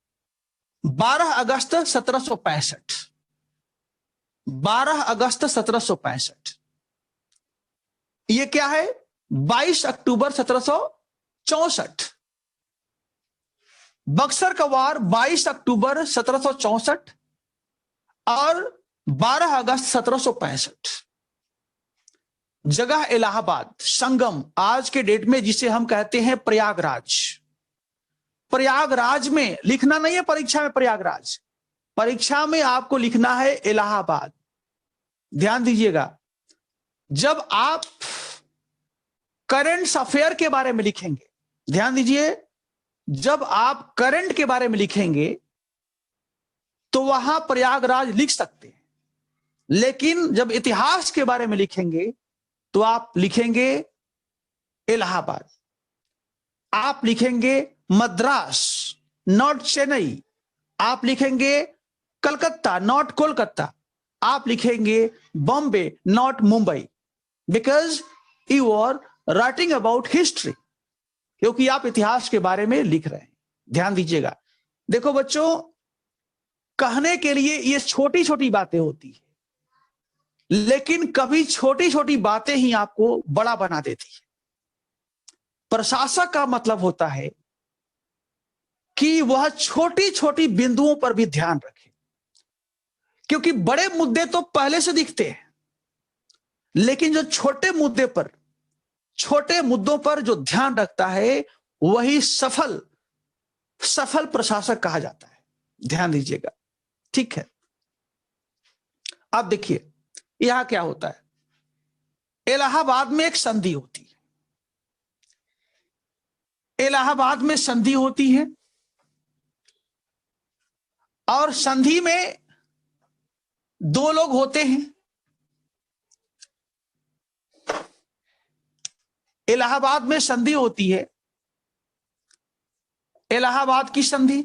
12 अगस्त 1765, 12 अगस्त 1765। ये क्या है? 22 अक्टूबर 1764। बक्सर का वार 22 अक्टूबर 1764 और 12 अगस्त 1765। जगह इलाहाबाद, संगम, आज के डेट में जिसे हम कहते हैं प्रयागराज। प्रयागराज में लिखना नहीं है परीक्षा में प्रयागराज, परीक्षा में आपको लिखना है इलाहाबाद। ध्यान दीजिएगा, जब आप करंट अफेयर के बारे में लिखेंगे, ध्यान दीजिए, जब आप करंट के बारे में लिखेंगे तो वहां प्रयागराज लिख सकते हैं, लेकिन जब इतिहास के बारे में लिखेंगे तो आप लिखेंगे इलाहाबाद, आप लिखेंगे मद्रास, नॉट चेन्नई, आप लिखेंगे कलकत्ता, नॉट कोलकाता, आप लिखेंगे Bombay, not Mumbai, because you are writing about history, क्योंकि आप इतिहास के बारे में लिख रहे हैं। ध्यान दीजिएगा। देखो बच्चों, कहने के लिए ये छोटी छोटी बातें होती है, लेकिन कभी छोटी छोटी बातें ही आपको बड़ा बना देती है। प्रशासक का मतलब होता है कि वह छोटी छोटी बिंदुओं पर भी ध्यान रखे, क्योंकि बड़े मुद्दे तो पहले से दिखते हैं, लेकिन जो छोटे मुद्दों पर जो ध्यान रखता है वही सफल प्रशासक कहा जाता है। ध्यान दीजिएगा, ठीक है। अब देखिए यहां क्या होता है। इलाहाबाद में एक संधि होती है, इलाहाबाद में संधि होती है, और संधि में 2 लोग होते हैं। इलाहाबाद में संधि होती है, इलाहाबाद की संधि,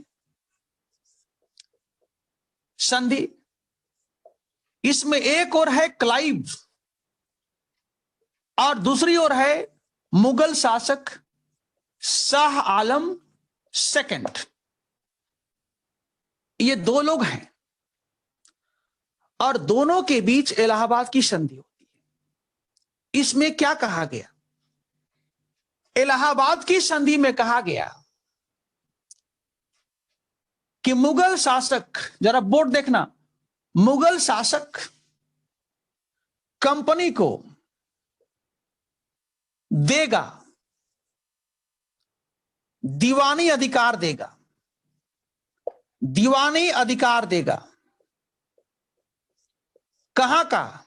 इसमें एक और है क्लाइव और दूसरी ओर है मुगल शासक शाह आलम सेकंड। ये 2 लोग हैं और दोनों के बीच इलाहाबाद की संधि होती है। इसमें क्या कहा गया? इलाहाबाद की संधि में कहा गया कि मुगल शासक, जरा बोर्ड देखना, मुगल शासक कंपनी को देगा, दीवानी अधिकार देगा, दीवानी अधिकार देगा। कहां का?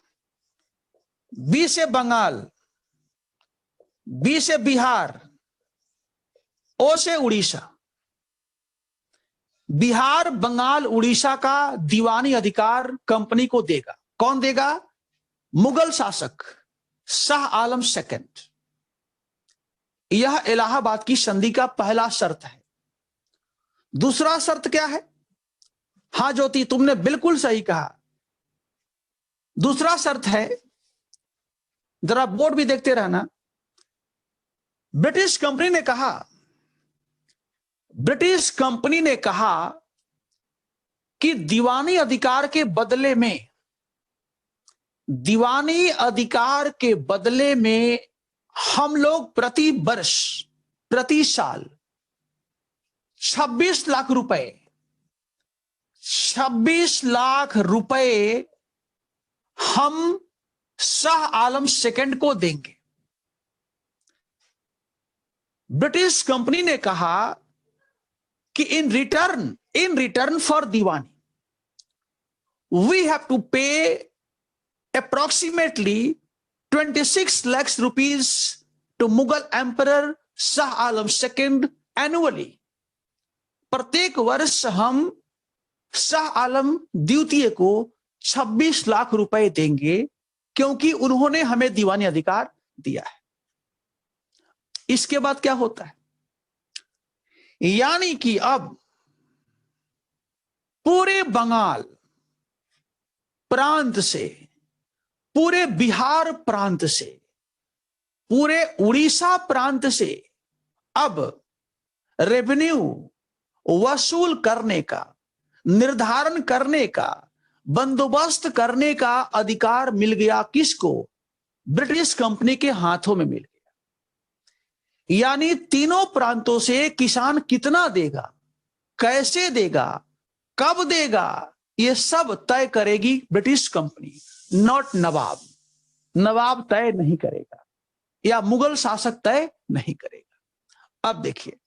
बी से बंगाल, बी से बिहार, ओ से उड़ीसा। बिहार, बंगाल, उड़ीसा का दीवानी अधिकार कंपनी को देगा। कौन देगा? मुगल शासक। शाह आलम सेकंड, यह इलाहाबाद की संधि का पहला शर्त है। दूसरा शर्त क्या है? हां ज्योति, तुमने बिल्कुल सही कहा। दूसरा शर्त है, जरा बोर्ड भी देखते रहना। ब्रिटिश कंपनी ने कहा, ब्रिटिश कंपनी ने कहा कि दीवानी अधिकार के बदले में, दीवानी अधिकार के बदले में हम लोग प्रति वर्ष, प्रति साल 26 लाख रुपए, 26 लाख रुपए हम शाह आलम सेकंड को देंगे। ब्रिटिश कंपनी ने कहा कि in return for diwani we have to pay approximately 26 lakhs rupees to Mughal Emperor Shah Alam II annually। प्रत्येक वर्ष हम शाह आलम द्वितीय को 26 लाख रुपए देंगे, क्योंकि उन्होंने हमें दीवानी अधिकार दिया है। इसके बाद क्या होता है? यानी कि अब पूरे बंगाल प्रांत से, पूरे बिहार प्रांत से, पूरे उड़ीसा प्रांत से अब रेवेन्यू वसूल करने का, निर्धारण करने का, बंदोबस्त करने का अधिकार मिल गया। किसको? ब्रिटिश कंपनी के हाथों में मिल गया। यानी तीनों प्रांतों से किसान कितना देगा, कैसे देगा, कब देगा, यह सब तय करेगी ब्रिटिश कंपनी, नॉट नवाब। नवाब तय नहीं करेगा या मुगल शासक तय नहीं करेगा। अब देखिए,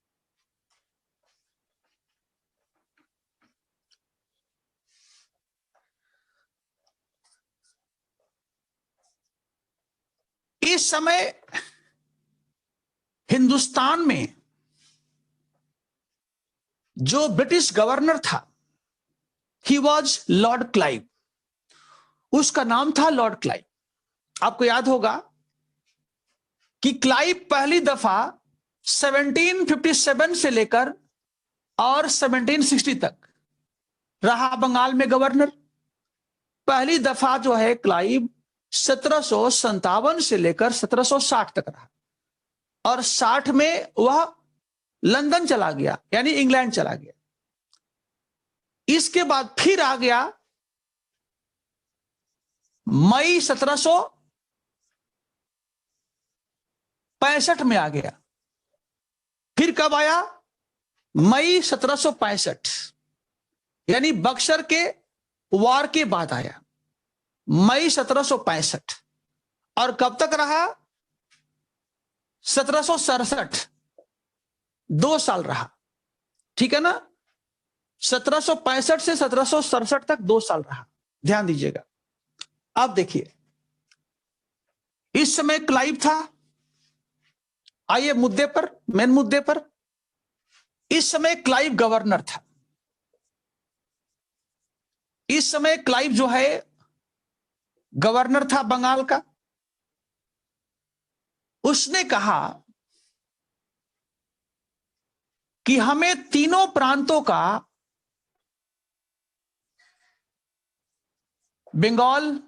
इस समय हिंदुस्तान में जो ब्रिटिश गवर्नर था, ही वॉज लॉर्ड क्लाइव। उसका नाम था लॉर्ड क्लाइव। आपको याद होगा कि क्लाइव पहली दफा 1757 से लेकर और 1760 तक रहा बंगाल में गवर्नर। पहली दफा जो है क्लाइव 1757 से लेकर 1760 तक रहा, और 60 में वह लंदन चला गया, यानी इंग्लैंड चला गया। इसके बाद फिर आ गया मई 1765 में आ गया। फिर कब आया? मई 1765, यानी बक्सर के वार के बाद आया, मई 1765। और कब तक रहा? 1767, 2 साल रहा। ठीक है ना? 1765 से 1767 तक 2 साल रहा। ध्यान दीजिएगा। अब देखिए, इस समय क्लाइव था। आइए मुद्दे पर, मेन मुद्दे पर। इस समय क्लाइव गवर्नर था। इस समय क्लाइव जो है गवर्नर था बंगाल का। उसने कहा कि हमें तीनों प्रांतों का, बंगाल,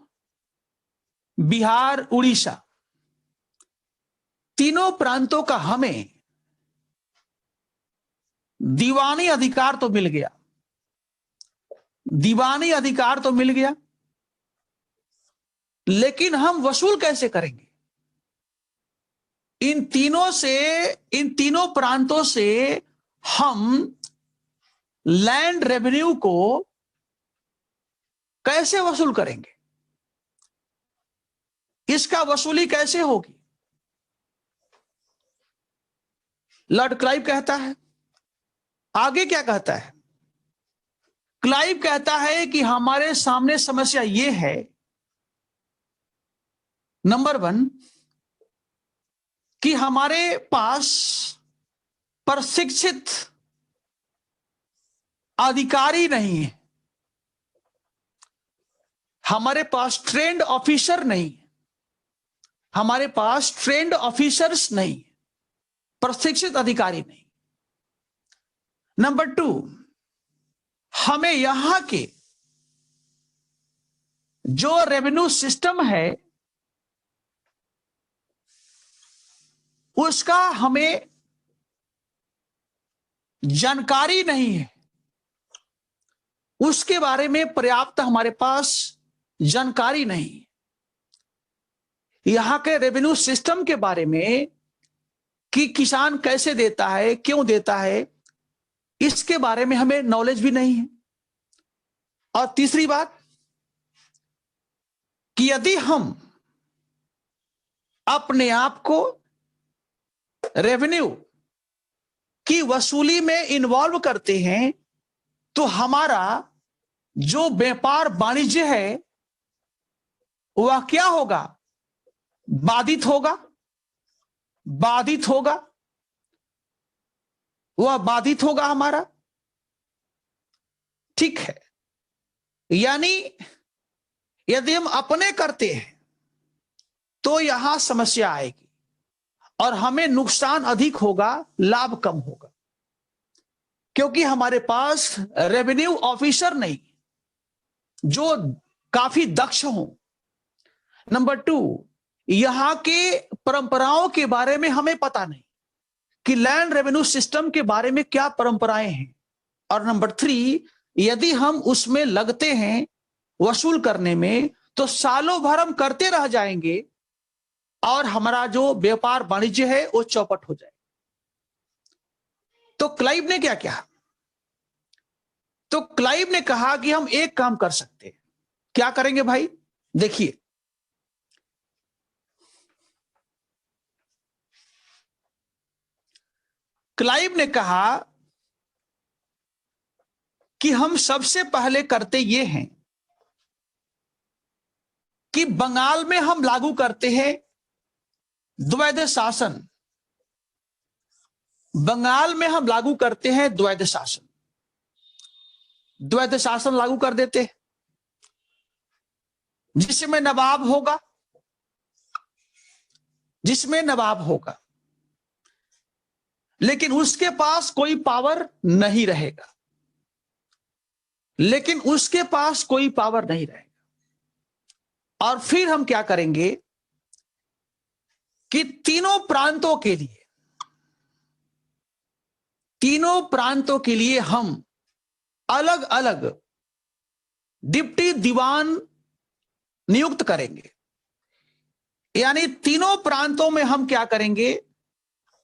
बिहार, उड़ीसा, तीनों प्रांतों का हमें दीवानी अधिकार तो मिल गया। दीवानी अधिकार तो मिल गया, लेकिन हम वसूल कैसे करेंगे? इन तीनों प्रांतों से हम लैंड रेवेन्यू को कैसे वसूल करेंगे? इसका वसूली कैसे होगी? लॉर्ड क्लाइव कहता है। आगे क्या कहता है? क्लाइव कहता है कि हमारे सामने समस्या यह है, नंबर 1, कि हमारे पास प्रशिक्षित अधिकारी नहीं है, हमारे पास ट्रेंड ऑफिसर नहीं है। हमारे पास ट्रेंड ऑफिसर्स नहीं, प्रशिक्षित अधिकारी नहीं। नंबर 2, हमें यहां के जो रेवेन्यू सिस्टम है उसका हमें जानकारी नहीं है, उसके बारे में पर्याप्त हमारे पास जानकारी नहीं। यहां के रेवेन्यू सिस्टम के बारे में कि किसान कैसे देता है, क्यों देता है, इसके बारे में हमें नॉलेज भी नहीं है। और तीसरी बात कि यदि हम अपने आप को रेवेन्यू की वसूली में इन्वॉल्व करते हैं तो हमारा जो व्यापार वाणिज्य है वह क्या होगा? बाधित होगा, बाधित होगा, वह बाधित होगा हमारा। ठीक है, यानी यदि हम अपने करते हैं तो यहां समस्या आएगी और हमें नुकसान अधिक होगा, लाभ कम होगा, क्योंकि हमारे पास रेवेन्यू ऑफिसर नहीं जो काफी दक्ष हो। नंबर 2, यहां के परंपराओं के बारे में हमें पता नहीं कि लैंड रेवेन्यू सिस्टम के बारे में क्या परंपराएं हैं। और नंबर 3, यदि हम उसमें लगते हैं वसूल करने में तो सालों भर हम करते रह जाएंगे और हमारा जो व्यापार वाणिज्य है वो चौपट हो जाए। तो क्लाइव ने क्या किया? तो क्लाइव ने कहा कि हम एक काम कर सकते हैं। क्या करेंगे भाई? देखिए, क्लाइव ने कहा कि हम सबसे पहले करते ये हैं कि बंगाल में हम लागू करते हैं द्वैध शासन। बंगाल में हम लागू करते हैं द्वैध शासन, द्वैध शासन लागू कर देते हैं जिसमें नवाब होगा, जिसमें नवाब होगा, लेकिन उसके पास कोई पावर नहीं रहेगा, लेकिन उसके पास कोई पावर नहीं रहेगा। और फिर हम क्या करेंगे कि तीनों प्रांतों के लिए, तीनों प्रांतों के लिए हम अलग अलग डिप्टी दीवान नियुक्त करेंगे। यानी तीनों प्रांतों में हम क्या करेंगे?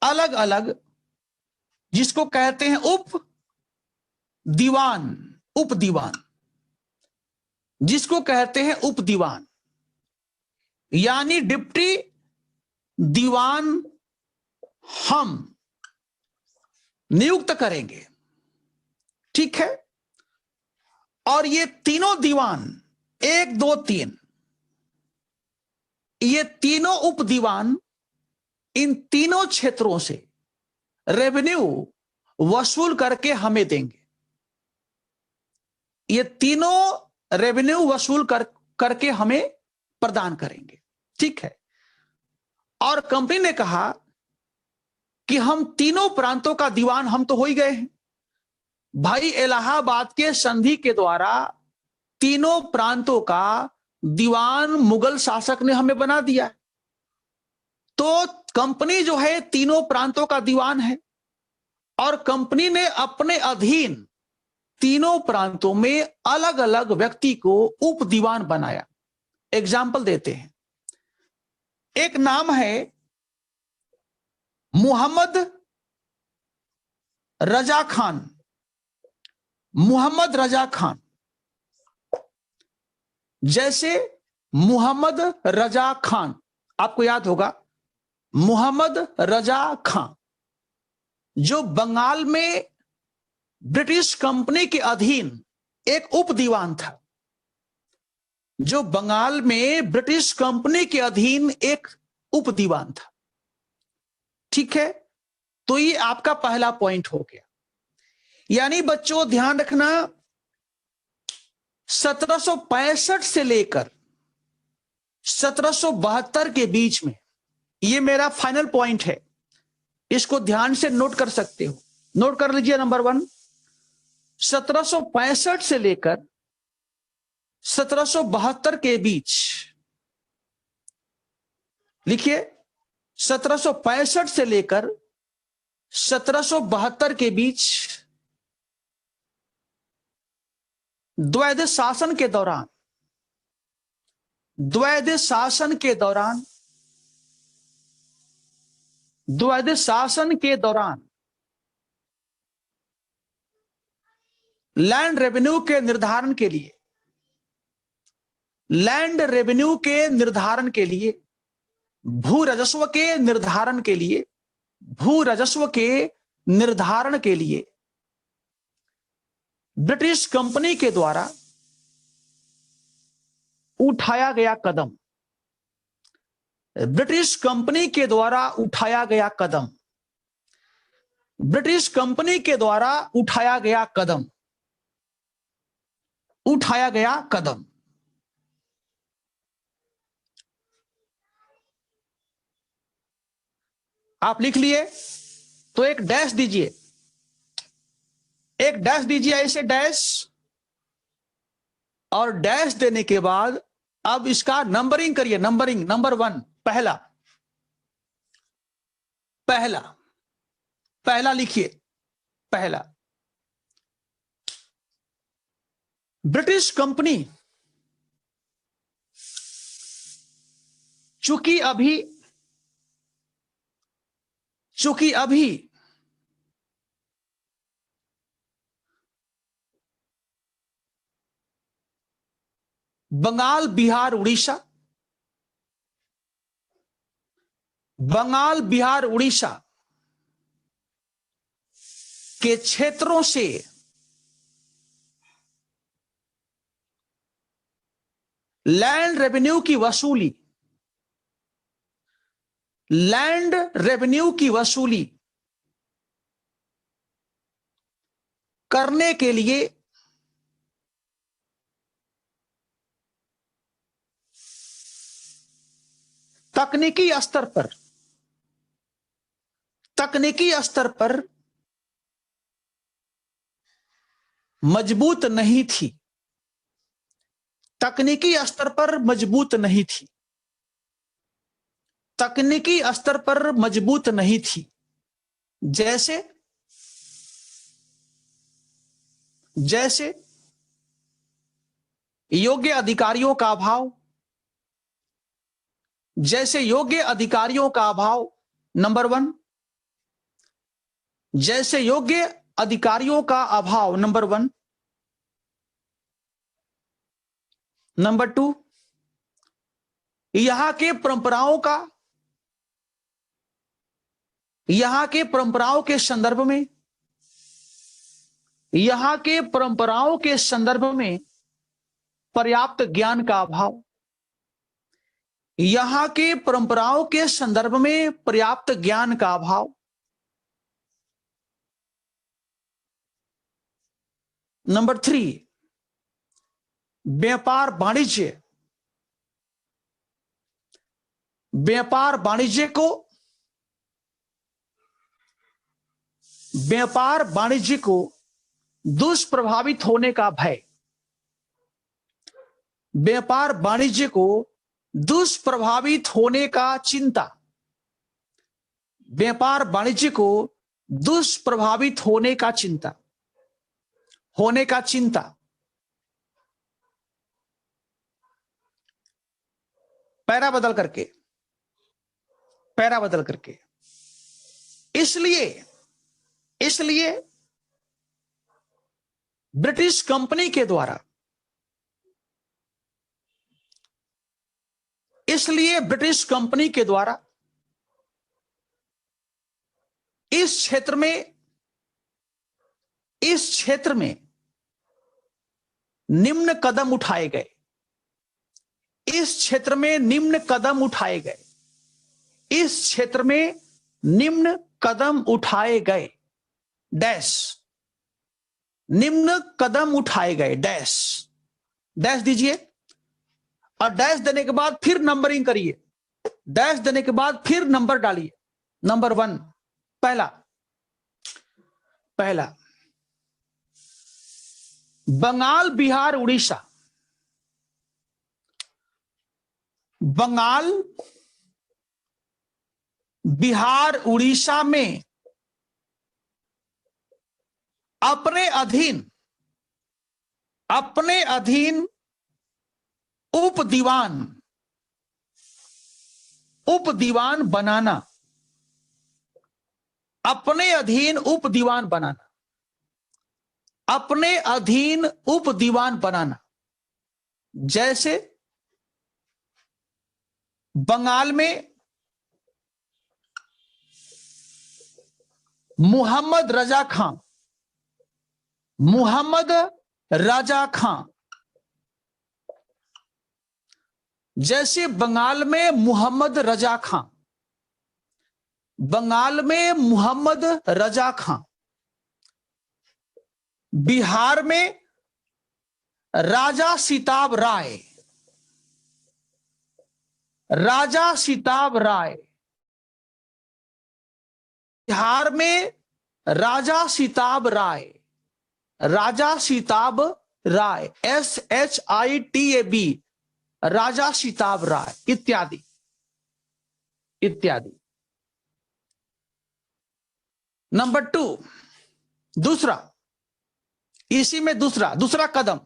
अलग अलग, जिसको कहते हैं उप दीवान, उप दीवान, जिसको कहते हैं उप दीवान, यानी डिप्टी दीवान हम नियुक्त करेंगे। ठीक है, और ये तीनों दीवान 1, 2, 3, ये तीनों उप दीवान इन तीनों क्षेत्रों से रेवेन्यू वसूल करके हमें देंगे। ये तीनों रेवेन्यू वसूल करके हमें प्रदान करेंगे। ठीक है, और कंपनी ने कहा कि हम तीनों प्रांतों का दीवान हम तो हो ही गए हैं भाई। इलाहाबाद के संधि के द्वारा तीनों प्रांतों का दीवान मुगल शासक ने हमें बना दिया। तो कंपनी जो है तीनों प्रांतों का दीवान है और कंपनी ने अपने अधीन तीनों प्रांतों में अलग अलग व्यक्ति को उप दीवान बनाया। एग्जाम्पल देते हैं, एक नाम है मोहम्मद रजा खान। मोहम्मद रजा खान, जैसे मोहम्मद रजा खान, आपको याद होगा मोहम्मद रजा खान जो बंगाल में ब्रिटिश कंपनी के अधीन एक उप दीवान था, जो बंगाल में ब्रिटिश कंपनी के अधीन एक उप दीवान था। ठीक है, तो ये आपका पहला पॉइंट हो गया। यानी बच्चों ध्यान रखना, 1765 से लेकर 1772 के बीच में, ये मेरा फाइनल पॉइंट है, इसको ध्यान से नोट कर सकते हो, नोट कर लीजिए। नंबर 1, 1765 से लेकर 1772 के बीच, लिखिए 1765 से लेकर 1772 के बीच द्वैध शासन के दौरान, द्वैध शासन के दौरान, द्वैध शासन के दौरान लैंड रेवेन्यू के निर्धारण के लिए, लैंड रेवेन्यू के निर्धारण के लिए, भू राजस्व के निर्धारण के लिए, भू राजस्व के निर्धारण के लिए ब्रिटिश कंपनी के द्वारा उठाया गया कदम, ब्रिटिश कंपनी के द्वारा उठाया गया कदम, ब्रिटिश कंपनी के द्वारा उठाया गया कदम, उठाया गया कदम। आप लिख लिए तो एक डैश दीजिए, एक डैश दीजिए, ऐसे डैश, और डैश देने के बाद अब इसका नंबरिंग करिए, नंबरिंग। नंबर 1, पहला, पहला, पहला लिखिए, पहला, ब्रिटिश कंपनी चूंकि अभी बंगाल, बिहार, उड़ीसा, बंगाल, बिहार, उड़ीसा के क्षेत्रों से लैंड रेवेन्यू की वसूली, लैंड रेवेन्यू की वसूली करने के लिए तकनीकी स्तर पर, तकनीकी स्तर पर मजबूत नहीं थी, तकनीकी स्तर पर मजबूत नहीं थी, तकनीकी स्तर पर मजबूत नहीं थी। जैसे, जैसे योग्य अधिकारियों का अभाव, जैसे योग्य अधिकारियों का अभाव, नंबर 1, जैसे योग्य अधिकारियों का अभाव, नंबर 1, नंबर 2, यहां के परंपराओं का, यहां के परंपराओं के संदर्भ में, यहां के परंपराओं के संदर्भ में पर्याप्त ज्ञान का अभाव, यहां के परंपराओं के संदर्भ में पर्याप्त ज्ञान का अभाव। नंबर 3, व्यापार वाणिज्य, व्यापार वाणिज्य को, व्यापार वाणिज्य को दुष्प्रभावित होने का भय, व्यापार वाणिज्य को दुष्प्रभावित होने का चिंता, व्यापार वाणिज्य को दुष्प्रभावित होने का चिंता, होने का चिंता। पैरा बदल करके, पैरा बदल करके, इसलिए, इसलिए ब्रिटिश कंपनी के द्वारा, इसलिए ब्रिटिश कंपनी के द्वारा इस क्षेत्र में, इस क्षेत्र में निम्न कदम उठाए गए, इस क्षेत्र में निम्न कदम उठाए गए, इस क्षेत्र में निम्न कदम उठाए गए, डैश, निम्न कदम उठाए गए, डैश, डैश दीजिए। और डैश देने के बाद फिर नंबरिंग करिए, डैश देने के बाद फिर नंबर डालिए। नंबर 1, पहला बंगाल, बिहार, उड़ीसा। बंगाल, बिहार, उड़ीसा में अपने अधीन उप दीवान बनाना, अपने अधीन उप दीवान बनाना, अपने अधीन उप दीवान बनाना। जैसे बंगाल में मोहम्मद रजा खां, मोहम्मद रजा खां। जैसे बंगाल में मोहम्मद रजा खां, बंगाल में मोहम्मद रजा खां। बिहार में राजा सिताब राय, राजा सिताब राय। बिहार में राजा सिताब राय, राजा सिताब राय, SHITAB, राजा सिताब राय, इत्यादि इत्यादि। नंबर 2, दूसरा, इसी में दूसरा कदम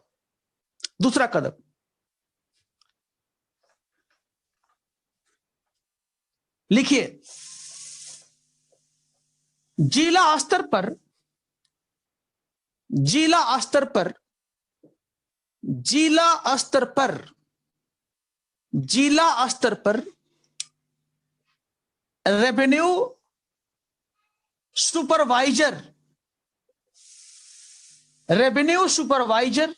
लिखिए। जिला स्तर पर रेवेन्यू सुपरवाइजर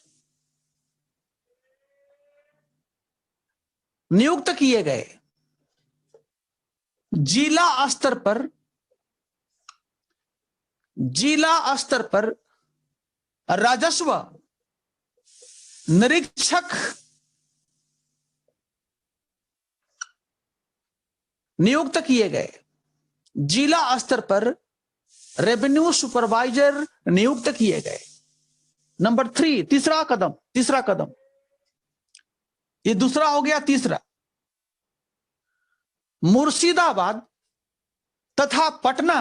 नियुक्त किए गए। जिला स्तर पर राजस्व निरीक्षक नियुक्त किए गए। जिला स्तर पर रेवेन्यू सुपरवाइजर नियुक्त किए गए। नंबर 3, तीसरा कदम, ये दूसरा हो गया। तीसरा, मुर्शिदाबाद तथा पटना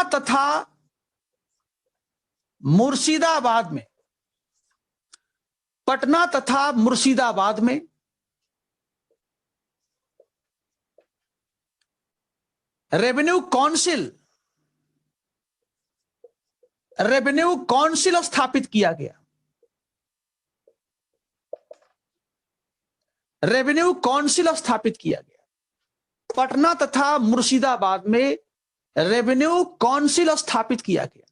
तथा मुर्शिदाबाद में रेवेन्यू काउंसिल स्थापित किया गया। रेवेन्यू काउंसिल स्थापित किया गया। पटना तथा मुर्शिदाबाद में रेवेन्यू काउंसिल स्थापित किया गया।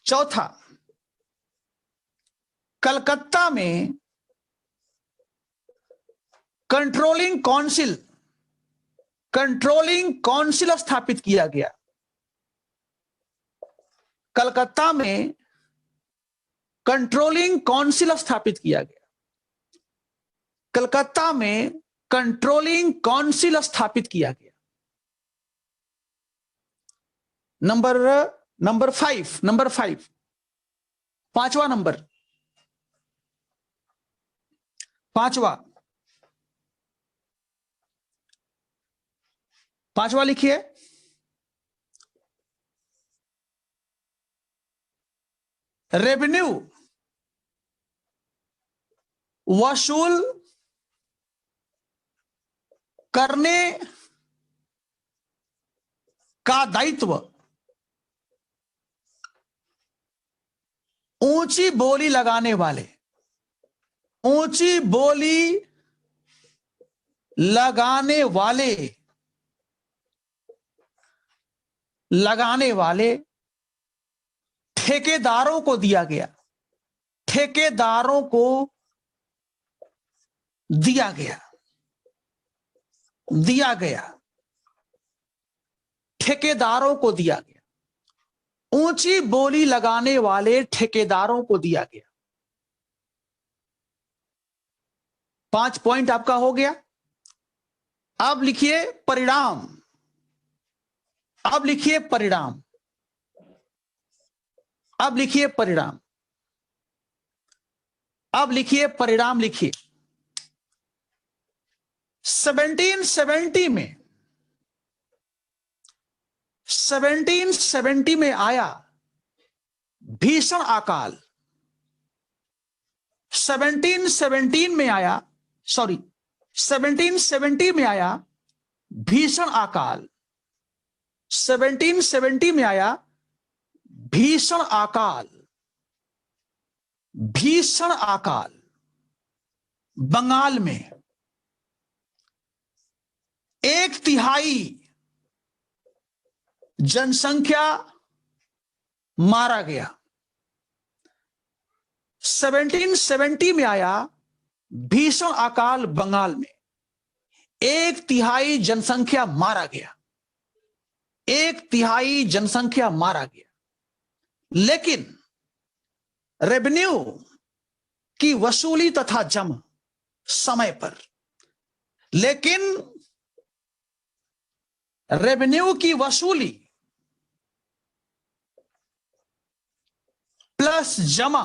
चौथा, कलकत्ता में कंट्रोलिंग काउंसिल स्थापित किया गया। कलकत्ता में कंट्रोलिंग काउंसिल स्थापित किया गया। कलकत्ता में कंट्रोलिंग काउंसिल स्थापित किया गया। नंबर 5, पांचवा नंबर, पांचवा लिखिए। रेवेन्यू वसूल करने का दायित्व ऊंची बोली लगाने वाले ठेकेदारों को दिया गया। ठेकेदारों को दिया गया। ऊंची बोली लगाने वाले ठेकेदारों को दिया गया। 5 पॉइंट आपका हो गया। अब लिखिए परिणाम। अब लिखिए परिणाम। अब लिखिए परिणाम। अब लिखिए परिणाम। लिखिए 1770 में आया भीषण अकाल। 1770 में आया, सॉरी 1770 में आया भीषण अकाल। 1770 में आया भीषण अकाल। भीषण अकाल बंगाल में 1/3 जनसंख्या मारा गया। 1770 में आया भीषण अकाल बंगाल में 1/3 जनसंख्या मारा गया। 1/3 जनसंख्या मारा गया। लेकिन रेवेन्यू की वसूली तथा जमा समय पर, लेकिन रेवेन्यू की वसूली प्लस जमा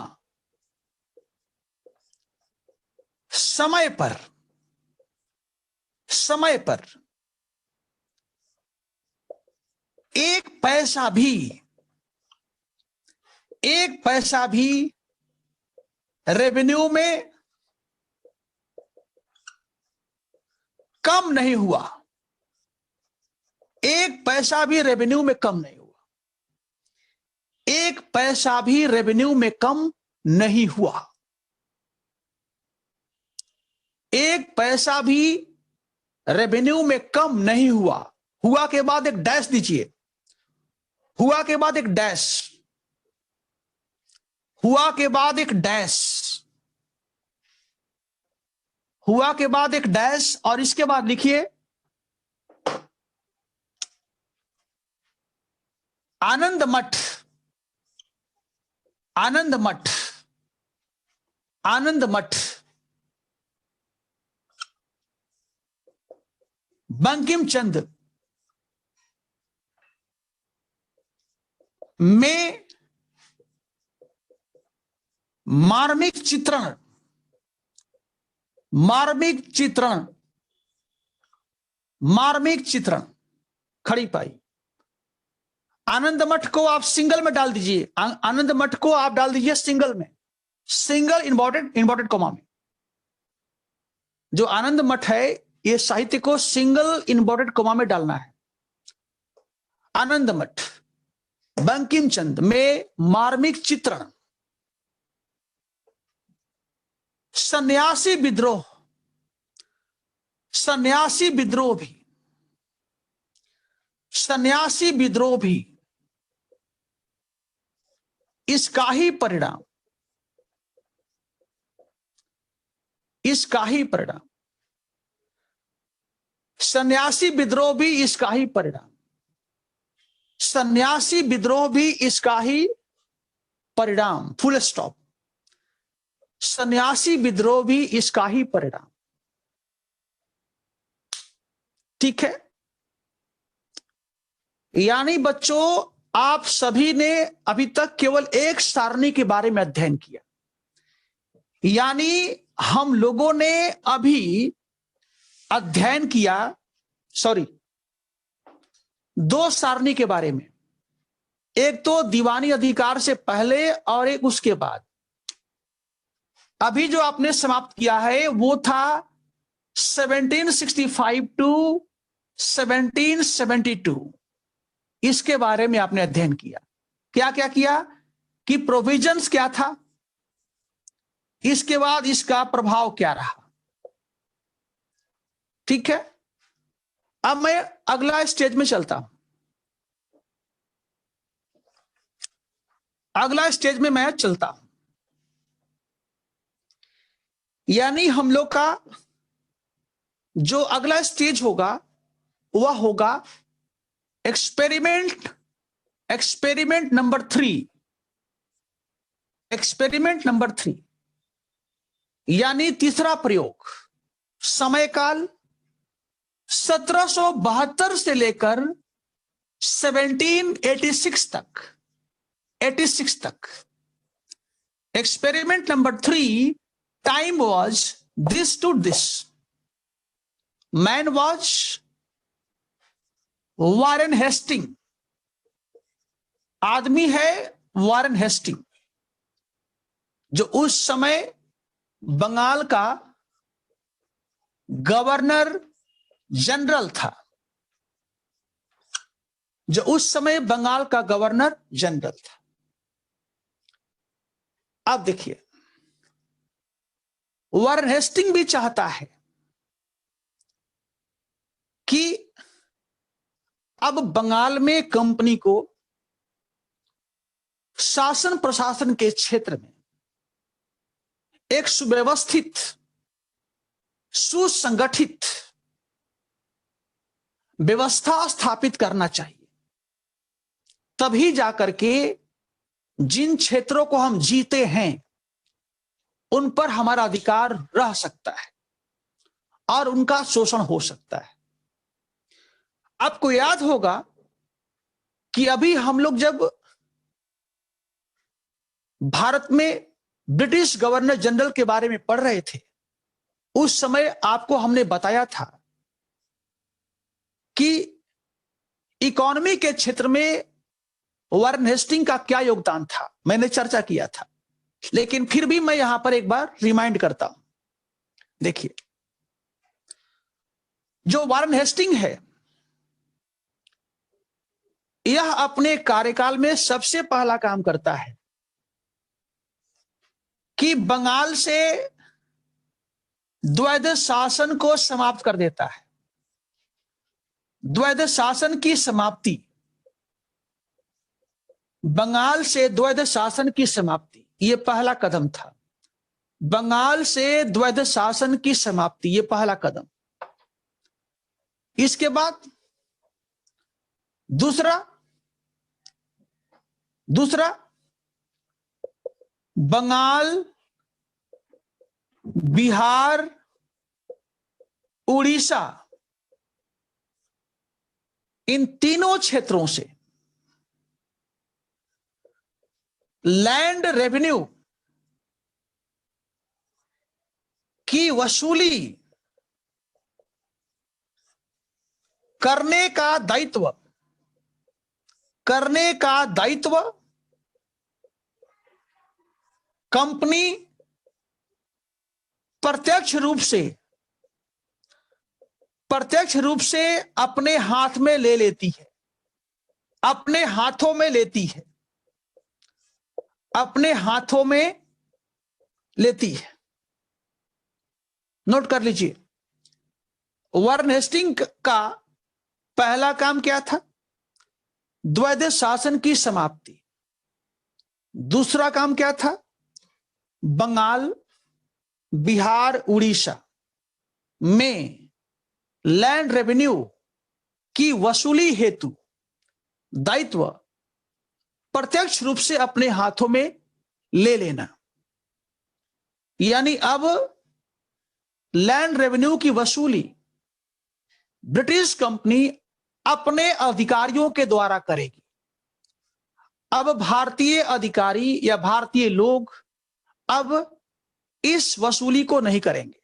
समय पर, समय पर 1 पैसा भी, 1 पैसा भी रेवेन्यू में कम नहीं हुआ। 1 पैसा भी रेवेन्यू में कम नहीं हुआ। 1 पैसा भी रेवेन्यू में कम नहीं हुआ। 1 पैसा भी रेवेन्यू में कम नहीं हुआ। हुआ के बाद एक डैश दीजिए। हुआ के बाद एक डैश। हुआ के बाद एक डैश। हुआ के बाद एक डैश और इसके बाद लिखिए आनंद मठ। आनंद मठ। आनंद मठ बंकिम चंद्र में मार्मिक चित्रण, मार्मिक चित्रण, मार्मिक चित्रण खड़ी पाई। आनंद मठ को आप सिंगल में डाल दीजिए। आनंद मठ को आप डाल दीजिए सिंगल में, सिंगल इंवर्टेड कॉमा में। जो आनंद मठ है ये साहित्य को सिंगल इंवर्टेड कॉमा में डालना है। आनंद मठ बंकिम चंद्र में मार्मिक चित्रण, सन्यासी विद्रोह, सन्यासी विद्रोह भी, सन्यासी विद्रोह भी इसका ही परिणाम, इसका ही परिणाम। सन्यासी विद्रोह भी इसका ही परिणाम। सन्यासी विद्रोह भी इसका ही परिणाम। Full stop. सन्यासी विद्रोह भी इसका ही परिणाम। ठीक है। यानी बच्चों आप सभी ने अभी तक केवल एक सारणी के बारे में अध्ययन किया। यानी हम लोगों ने अभी अध्ययन किया, सॉरी 2 सारणी के बारे में। एक तो दीवानी अधिकार से पहले और एक उसके बाद। अभी जो आपने समाप्त किया है वो था 1765 टू 1772। इसके बारे में आपने अध्ययन किया। क्या क्या किया कि प्रोविजंस क्या था, इसके बाद इसका प्रभाव क्या रहा। ठीक है। अब मैं अगला स्टेज में चलता हूं। अगला स्टेज में मैं चलता हूं। यानी हम लोग का जो अगला स्टेज होगा वह होगा experiment experiment number 3, experiment number 3 यानी तीसरा प्रयोग, समय काल 1772 से लेकर 1786 तक, 86 तक। Experiment number 3, time was this to this, man was Warren Hasting, आदमी है वारेन हेस्टिंग, जो उस समय बंगाल का गवर्नर जनरल था, जो उस समय बंगाल का गवर्नर जनरल था। अब देखिए, वारेन हेस्टिंग भी चाहता है कि अब बंगाल में कंपनी को शासन प्रशासन के क्षेत्र में एक सुव्यवस्थित, सुसंगठित व्यवस्था स्थापित करना चाहिए, तभी जाकर के जिन क्षेत्रों को हम जीते हैं उन पर हमारा अधिकार रह सकता है और उनका शोषण हो सकता है। आपको याद होगा कि अभी हम लोग जब भारत में ब्रिटिश गवर्नर जनरल के बारे में पढ़ रहे थे, उस समय आपको हमने बताया था कि इकोनॉमी के क्षेत्र में वारेन हेस्टिंग का क्या योगदान था, मैंने चर्चा किया था, लेकिन फिर भी मैं यहां पर एक बार रिमाइंड करता हूं। देखिए, जो वारेन हेस्टिंग है, यह अपने कार्यकाल में सबसे पहला काम करता है कि बंगाल से द्वैध शासन को समाप्त कर देता है। द्वैध शासन की समाप्ति, बंगाल से द्वैध शासन की समाप्ति, यह पहला कदम था। बंगाल से द्वैध शासन की समाप्ति, यह पहला कदम। इसके बाद दूसरा बंगाल, बिहार, उड़ीसा, इन तीनों क्षेत्रों से लैंड रेवेन्यू की वसूली करने का दायित्व कंपनी प्रत्यक्ष रूप से अपने हाथ में ले लेती है, अपने हाथों में लेती है, अपने हाथों में लेती है। नोट कर लीजिए, वारेन हेस्टिंग का पहला काम क्या था? द्वैध शासन की समाप्ति। दूसरा काम क्या था? बंगाल, बिहार, उड़ीसा में लैंड रेवेन्यू की वसूली हेतु दायित्व प्रत्यक्ष रूप से अपने हाथों में ले लेना। यानी अब लैंड रेवेन्यू की वसूली ब्रिटिश कंपनी अपने अधिकारियों के द्वारा करेगी। अब भारतीय अधिकारी या भारतीय लोग अब इस वसूली को नहीं करेंगे।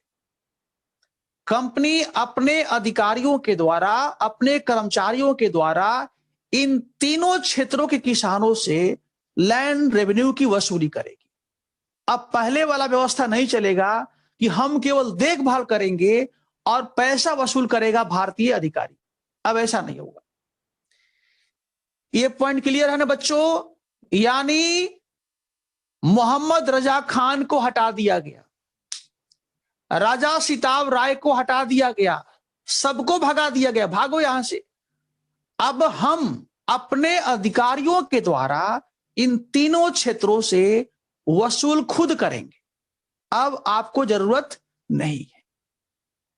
कंपनी अपने अधिकारियों के द्वारा, अपने कर्मचारियों के द्वारा इन तीनों क्षेत्रों के किसानों से लैंड रेवेन्यू की वसूली करेगी। अब पहले वाला व्यवस्था नहीं चलेगा कि हम केवल देखभाल करेंगे और पैसा वसूल करेगा भारतीय अधिकारी। अब ऐसा नहीं होगा। ये पॉइंट क्लियर है ना बच्चों? यानी मोहम्मद रजा खान को हटा दिया गया, राजा सिताब राय को हटा दिया गया, सबको भगा दिया गया, भागो यहां से। अब हम अपने अधिकारियों के द्वारा इन तीनों क्षेत्रों से वसूल खुद करेंगे। अब आपको जरूरत नहीं है।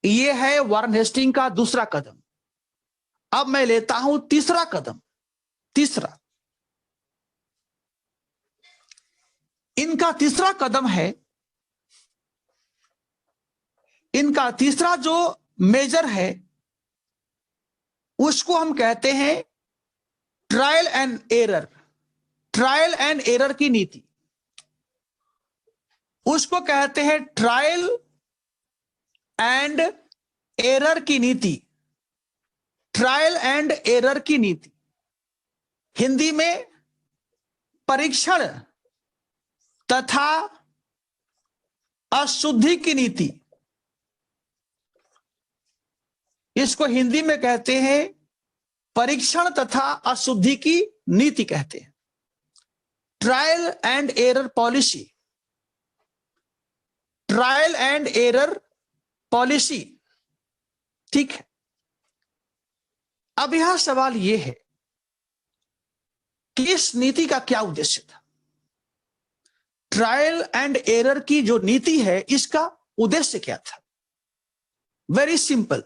यह है वारेन हेस्टिंग का दूसरा कदम। अब मैं लेता हूं तीसरा कदम। तीसरा, इनका तीसरा कदम है, इनका तीसरा जो मेजर है उसको हम कहते हैं trial and error. Trial and error की नीति, उसको कहते हैं ट्रायल एंड एरर की नीति। ट्रायल एंड एरर की नीति, हिंदी में परीक्षण तथा अशुद्धि की नीति, इसको हिंदी में कहते हैं परीक्षण तथा अशुद्धि की नीति कहते हैं। Trial and error policy, trial and error policy, ठीक है। अब यहां सवाल यह है कि इस नीति का क्या उद्देश्य था। ट्रायल एंड एरर की जो नीति है इसका उद्देश्य क्या था? वेरी सिंपल,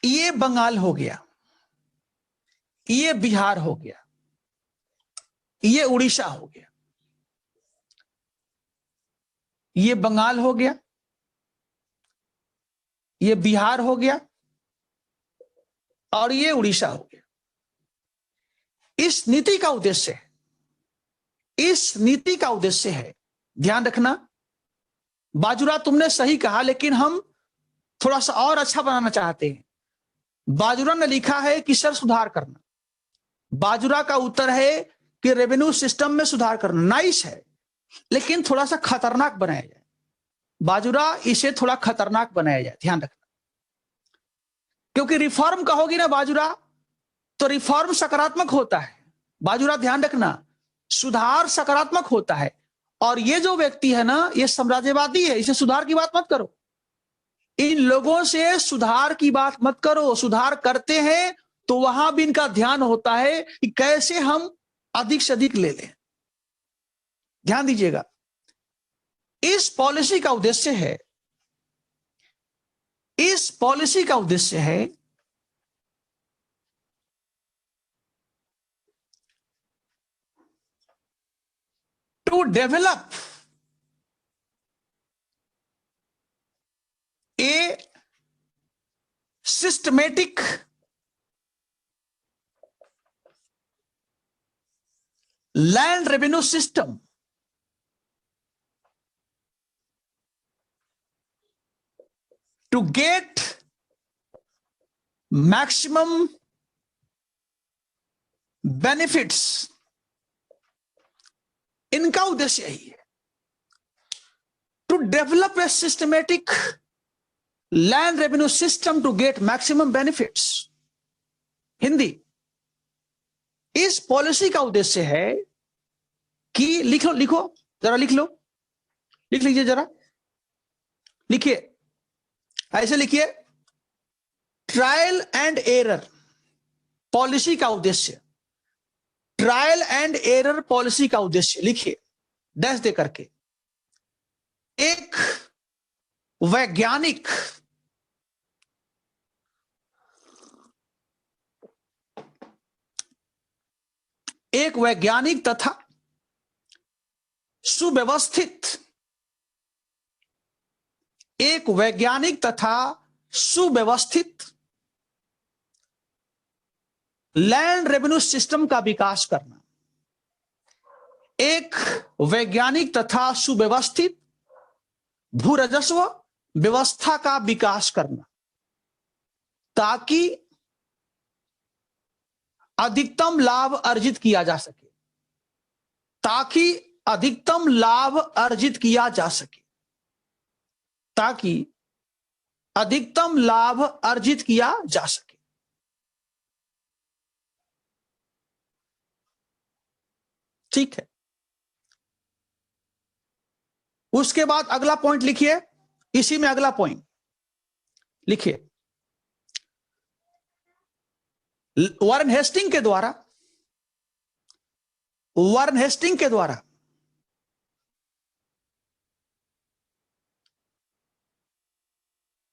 ये बंगाल हो गया, ये बिहार हो गया, ये उड़ीसा हो गया, ये बंगाल हो गया, ये बिहार हो गया और ये उड़ीसा हो गया। इस नीति का उद्देश्य है, इस नीति का उद्देश्य है, ध्यान रखना बाजुरा तुमने सही कहा, लेकिन हम थोड़ा सा और अच्छा बनाना चाहते हैं। बाजुरा ने लिखा है कि सर सुधार करना, बाजुरा का उत्तर है कि रेवेन्यू सिस्टम में सुधार करना। नाइस है, लेकिन थोड़ा सा खतरनाक बनाया जाए। बाजुरा इसे थोड़ा खतरनाक बनाया जाए, ध्यान रखना। क्योंकि रिफॉर्म कहोगी ना बाजुरा, तो रिफॉर्म सकारात्मक होता है। बाजुरा ध्यान रखना, सुधार सकारात्मक होता है। और ये जो व्यक्ति है ना, ये साम्राज्यवादी है, इसे सुधार की बात मत करो। इन लोगों से सुधार की बात मत करो। सुधार करते हैं तो वहां भी इनका ध्यान होता है कि कैसे हम अधिक से अधिक ले लें। ध्यान दीजिएगा, इस पॉलिसी का उद्देश्य है, इस पॉलिसी का उद्देश्य है to develop a systematic land revenue system to get maximum benefits। इनका उद्देश्य यही है, to develop a systematic land revenue system to get maximum benefits. Hindi, इस पॉलिसी का उद्देश्य है कि लिखो लिखो जरा, लिख लो, लिख लीजिए जरा, लिखिए, ऐसे लिखिए, ट्रायल एंड एरर पॉलिसी का उद्देश्य, ट्रायल एंड एरर पॉलिसी का उद्देश्य लिखिए डैश दे करके। एक वैज्ञानिक तथा सुव्यवस्थित, एक वैज्ञानिक तथा सुव्यवस्थित लैंड रेवेन्यू सिस्टम का विकास करना। एक वैज्ञानिक तथा सुव्यवस्थित भू राजस्व व्यवस्था का विकास करना, ताकि अधिकतम लाभ अर्जित किया जा सके, ताकि अधिकतम लाभ अर्जित किया जा सके, ताकि अधिकतम लाभ अर्जित किया जा सके। ठीक है, उसके बाद अगला पॉइंट लिखिए, इसी में अगला पॉइंट लिखिए, वारेन हेस्टिंग के द्वारा, वारेन हेस्टिंग के द्वारा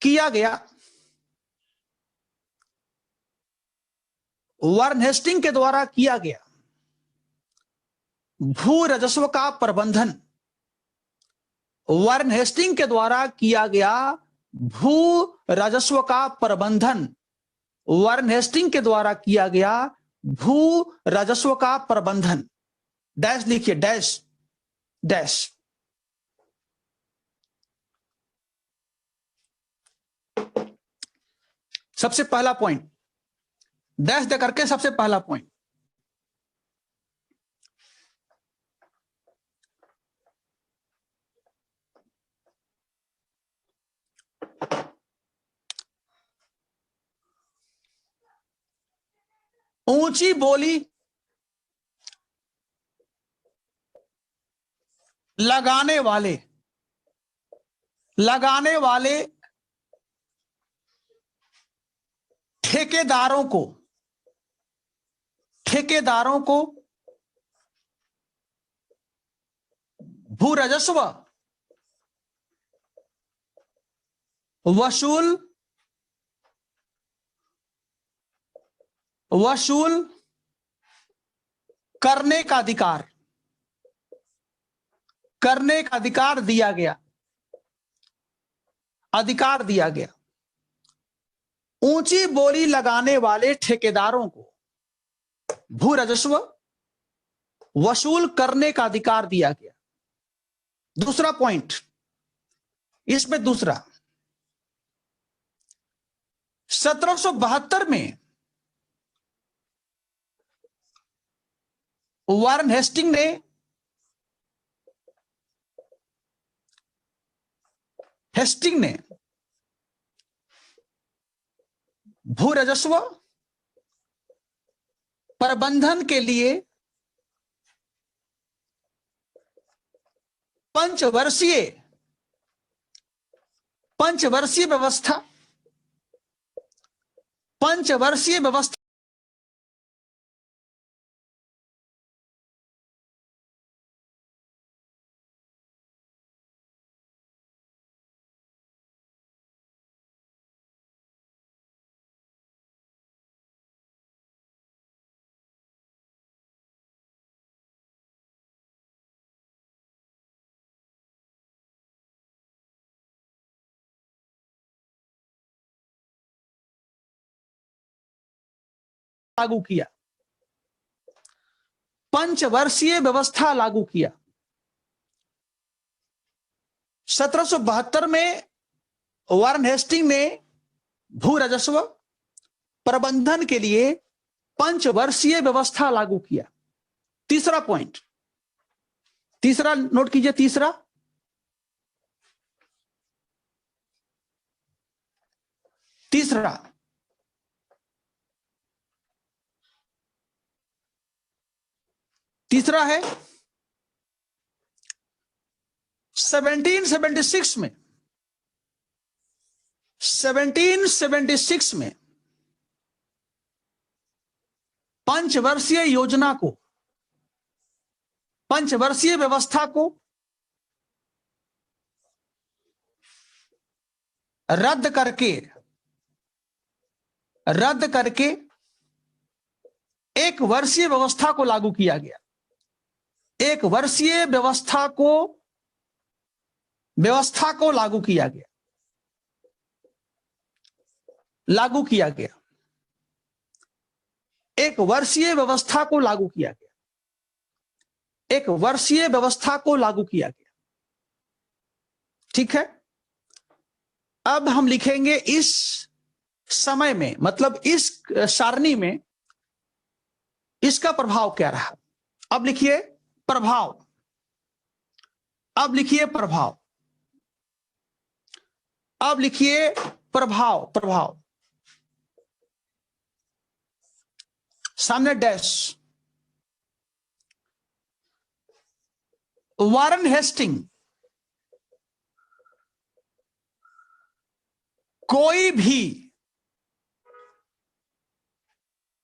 किया गया, वारेन हेस्टिंग के द्वारा किया गया भू राजस्व का प्रबंधन वारेन हेस्टिंग के द्वारा किया गया। भू राजस्व का प्रबंधन वारेन हेस्टिंग के द्वारा किया गया। भू राजस्व का प्रबंधन, डैश लिखिए, डैश डैश। सबसे पहला पॉइंट डैश दे करके, सबसे पहला पॉइंट, ऊंची बोली लगाने वाले ठेकेदारों को भू राजस्व वसूल करने का अधिकार दिया गया। ऊंची बोली लगाने वाले ठेकेदारों को भू राजस्व वसूल करने का अधिकार दिया गया। दूसरा पॉइंट इसमें, दूसरा 1772 में वारेन हेस्टिंग ने भू राजस्व प्रबंधन के लिए पंचवर्षीय व्यवस्था लागू किया, पंचवर्षीय व्यवस्था लागू किया। 1772 में वारेन हेस्टिंग ने भू राजस्व प्रबंधन के लिए पंचवर्षीय व्यवस्था लागू किया। तीसरा पॉइंट, तीसरा नोट कीजिए, तीसरा है 1776 में पंचवर्षीय व्यवस्था को रद्द करके एक वर्षीय व्यवस्था को लागू किया गया। एक वर्षीय व्यवस्था को लागू किया गया। एक वर्षीय व्यवस्था को लागू किया गया। ठीक है। अब हम लिखेंगे इस समय में, मतलब इस सारणी में इसका प्रभाव क्या रहा। अब लिखिए प्रभाव, अब लिखिए प्रभाव, सामने डैश। वारेन हेस्टिंग कोई भी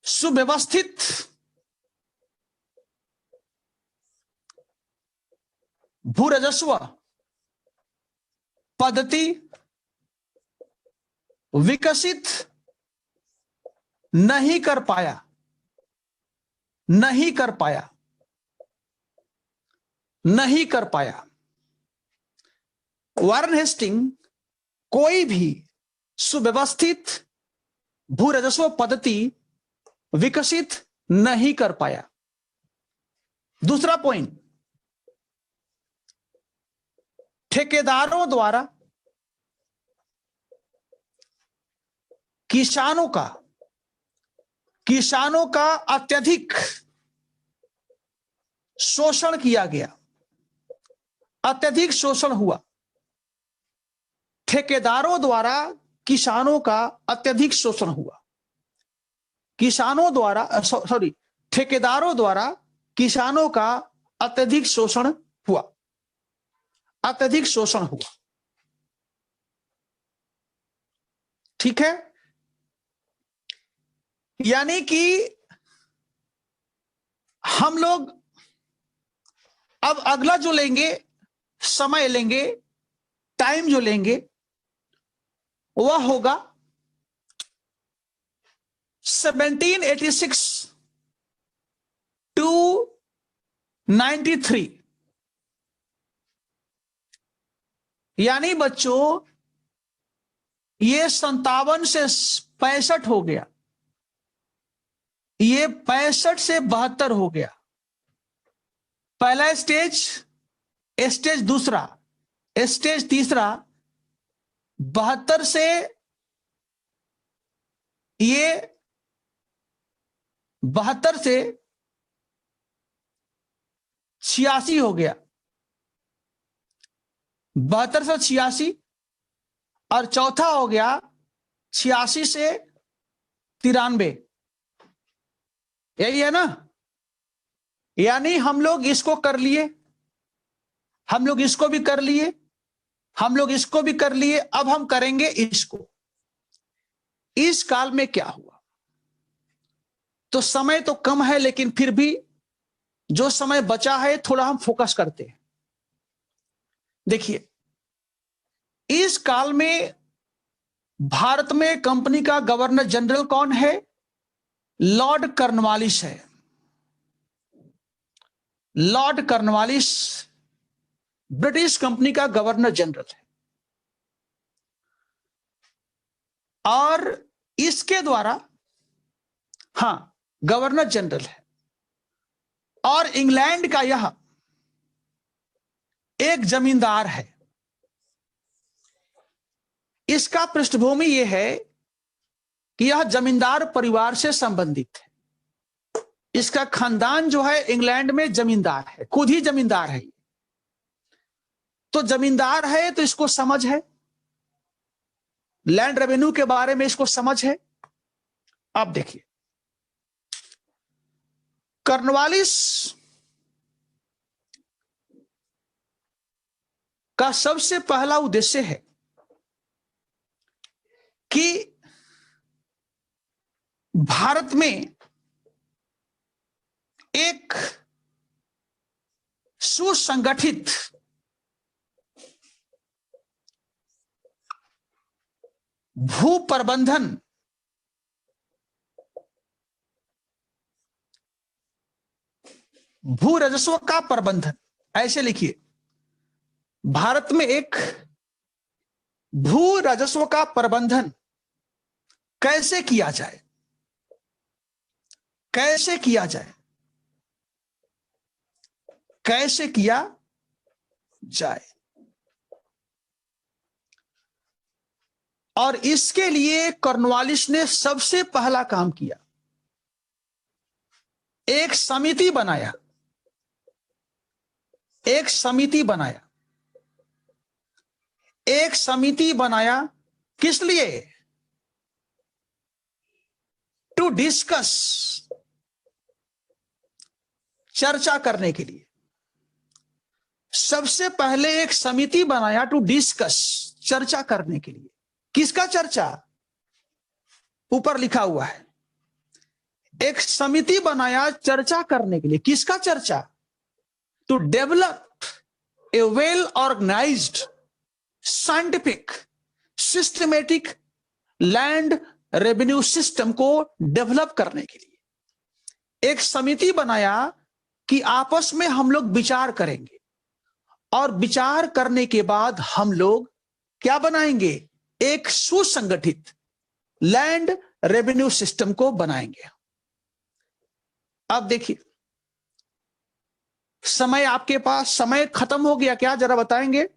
सुव्यवस्थित भू राजस्व पद्धति विकसित नहीं कर पाया। नहीं कर पाया। वारेन हेस्टिंग कोई भी सुव्यवस्थित भू राजस्व पद्धति विकसित नहीं कर पाया। दूसरा पॉइंट, ठेकेदारों द्वारा किसानों का अत्यधिक शोषण किया गया, अत्यधिक शोषण हुआ। ठेकेदारों द्वारा किसानों का अत्यधिक शोषण हुआ। ठेकेदारों द्वारा किसानों का अत्यधिक शोषण हुआ, अत्यधिक शोषण हुआ। ठीक है, यानी कि हम लोग अब अगला जो लेंगे, समय लेंगे, टाइम जो लेंगे, वह होगा 1786 टू 93। यानी बच्चों ये 57 से 65 हो गया, ये 65 से 72 हो गया। पहला स्टेज दूसरा, स्टेज तीसरा, 72 से ये 72 से 86 हो गया, 72 से 86, और चौथा हो गया 86 से 93। यही है ना? यानी हम लोग इसको कर लिए, हम लोग इसको भी कर लिए, हम लोग इसको भी कर लिए, अब हम करेंगे इसको। इस काल में क्या हुआ? तो समय तो कम है, लेकिन फिर भी जो समय बचा है थोड़ा हम फोकस करते हैं। देखिए, इस काल में भारत में कंपनी का गवर्नर जनरल कौन है? लॉर्ड कॉर्नवालिस है। लॉर्ड कॉर्नवालिस ब्रिटिश कंपनी का गवर्नर जनरल है, और इसके द्वारा, हां, गवर्नर जनरल है। और इंग्लैंड का यह एक जमींदार है। इसका पृष्ठभूमि यह है कि यह जमींदार परिवार से संबंधित है। इसका खानदान जो है इंग्लैंड में जमींदार है, खुद ही जमींदार है। तो जमींदार है तो इसको समझ है, लैंड रेवेन्यू के बारे में इसको समझ है। अब देखिए, कॉर्नवालिस का सबसे पहला उद्देश्य है कि भारत में एक सुसंगठित भू प्रबंधन भू राजस्व का प्रबंधन, ऐसे लिखिए, भारत में एक भू राजस्व का प्रबंधन कैसे किया जाए, कैसे किया जाए, कैसे किया जाए। और इसके लिए कॉर्नवालिस ने सबसे पहला काम किया, एक समिति बनाया, एक समिति बनाया, एक समिति बनाया। किस लिए? टू डिस्कस, चर्चा करने के लिए। सबसे पहले एक समिति बनाया टू डिस्कस, चर्चा करने के लिए। किसका चर्चा? ऊपर लिखा हुआ है, एक समिति बनाया चर्चा करने के लिए। किसका चर्चा? To develop a well organized scientific systematic land revenue system को डेवलप करने के लिए एक समिति बनाया कि आपस में हम लोग विचार करेंगे, और विचार करने के बाद हम लोग क्या बनाएंगे, एक सुसंगठित लैंड रेवेन्यू सिस्टम को बनाएंगे। अब देखिए, समय आपके पास, समय खत्म हो गया क्या, जरा बताएंगे?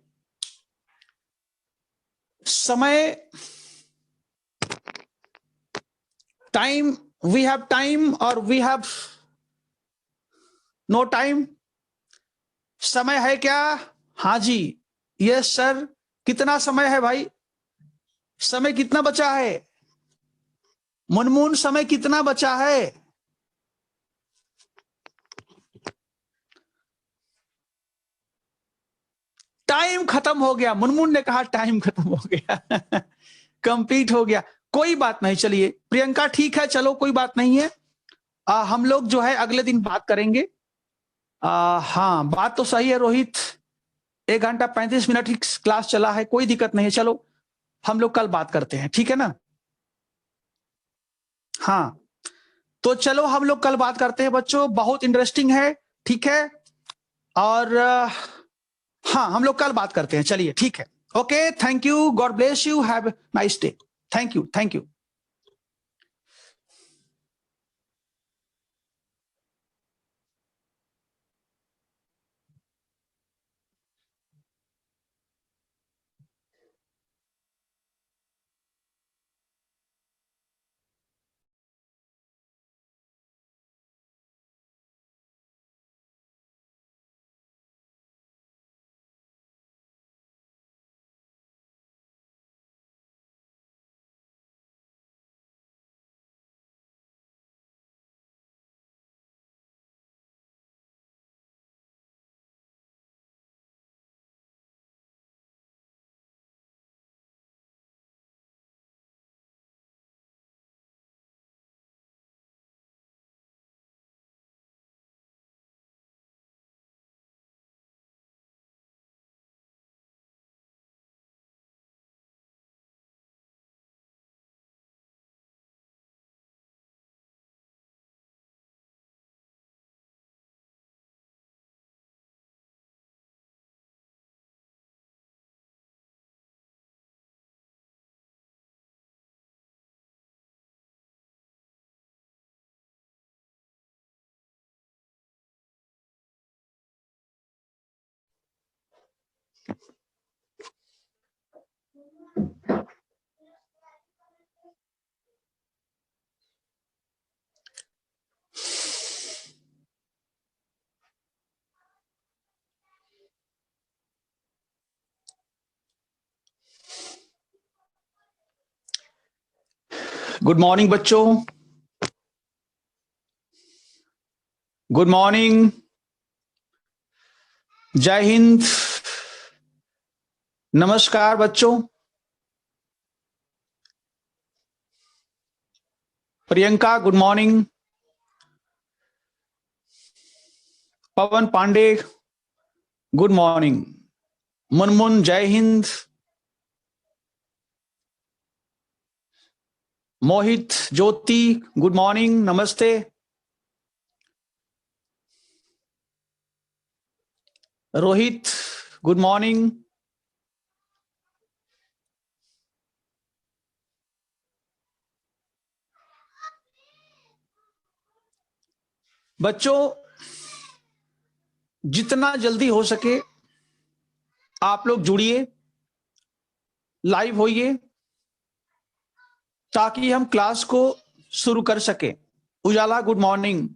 समय, टाइम, वी हैव टाइम और वी हैव नो टाइम। समय है क्या? हाँ जी, यस सर। कितना समय है भाई? समय कितना बचा है? मुनमुन, समय कितना बचा है? टाइम खत्म हो गया। मुनमुन ने कहा टाइम खत्म हो गया। कंप्लीट हो गया। कोई बात नहीं, चलिए प्रियंका, ठीक है, चलो कोई बात नहीं है। हम लोग जो है अगले दिन बात करेंगे। हाँ, बात तो सही है रोहित, 1 घंटा 35 मिनट ही क्लास चला है, कोई दिक्कत नहीं है। चलो हम लोग कल बात करते हैं, ठीक है ना? हाँ, तो चलो हम लोग कल बात करते हैं बच्चों, बहुत इंटरेस्टिंग है, ठीक है? और हाँ, हम लोग कल बात करते हैं, चलिए ठीक है। Okay, thank you, God bless you, have nice day. Thank you, thank you. Good morning बच्चों, गुड मॉर्निंग, जय हिंद, नमस्कार बच्चों। प्रियंका गुड मॉर्निंग, पवन पांडे गुड मॉर्निंग, मुनमुन जय हिंद, मोहित ज्योति गुड मॉर्निंग, नमस्ते, रोहित गुड मॉर्निंग। बच्चों, जितना जल्दी हो सके आप लोग जुड़िए, लाइव होइए, ताकि हम क्लास को शुरू कर सके। उजाला गुड मॉर्निंग,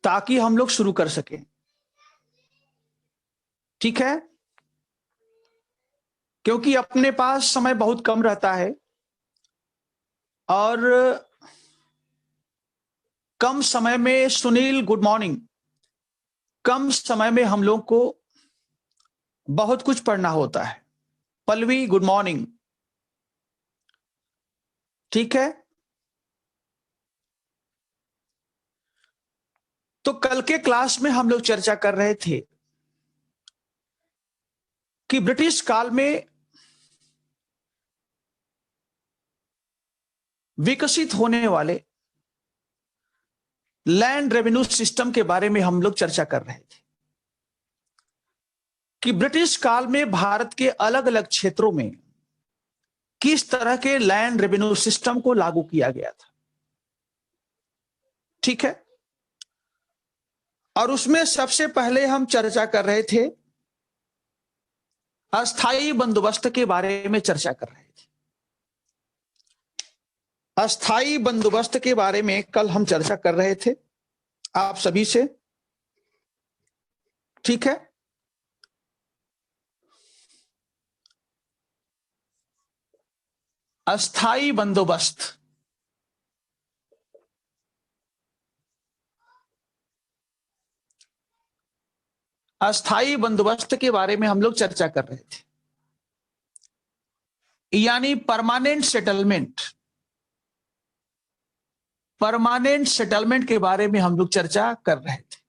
ताकि हम लोग शुरू कर सके, ठीक है? क्योंकि अपने पास समय बहुत कम रहता है और कम समय में, सुनील गुड मॉर्निंग, कम समय में हम लोग को बहुत कुछ पढ़ना होता है। पल्लवी गुड मॉर्निंग, ठीक है? तो कल के क्लास में हम लोग चर्चा कर रहे थे कि ब्रिटिश काल में विकसित होने वाले लैंड रेवेन्यू सिस्टम के बारे में हम लोग चर्चा कर रहे थे। कि ब्रिटिश काल में भारत के अलग अलग क्षेत्रों में किस तरह के लैंड रेवेन्यू सिस्टम को लागू किया गया था। ठीक है, और उसमें सबसे पहले हम चर्चा कर रहे थे, अस्थाई बंदोबस्त के बारे में चर्चा कर रहे थे। अस्थाई बंदोबस्त के बारे में कल हम चर्चा कर रहे थे आप सभी से। ठीक है, अस्थाई बंदोबस्त, अस्थाई बंदोबस्त के बारे में हम लोग चर्चा कर रहे थे, यानी परमानेंट सेटलमेंट, परमानेंट सेटलमेंट के बारे में हम लोग चर्चा कर रहे थे।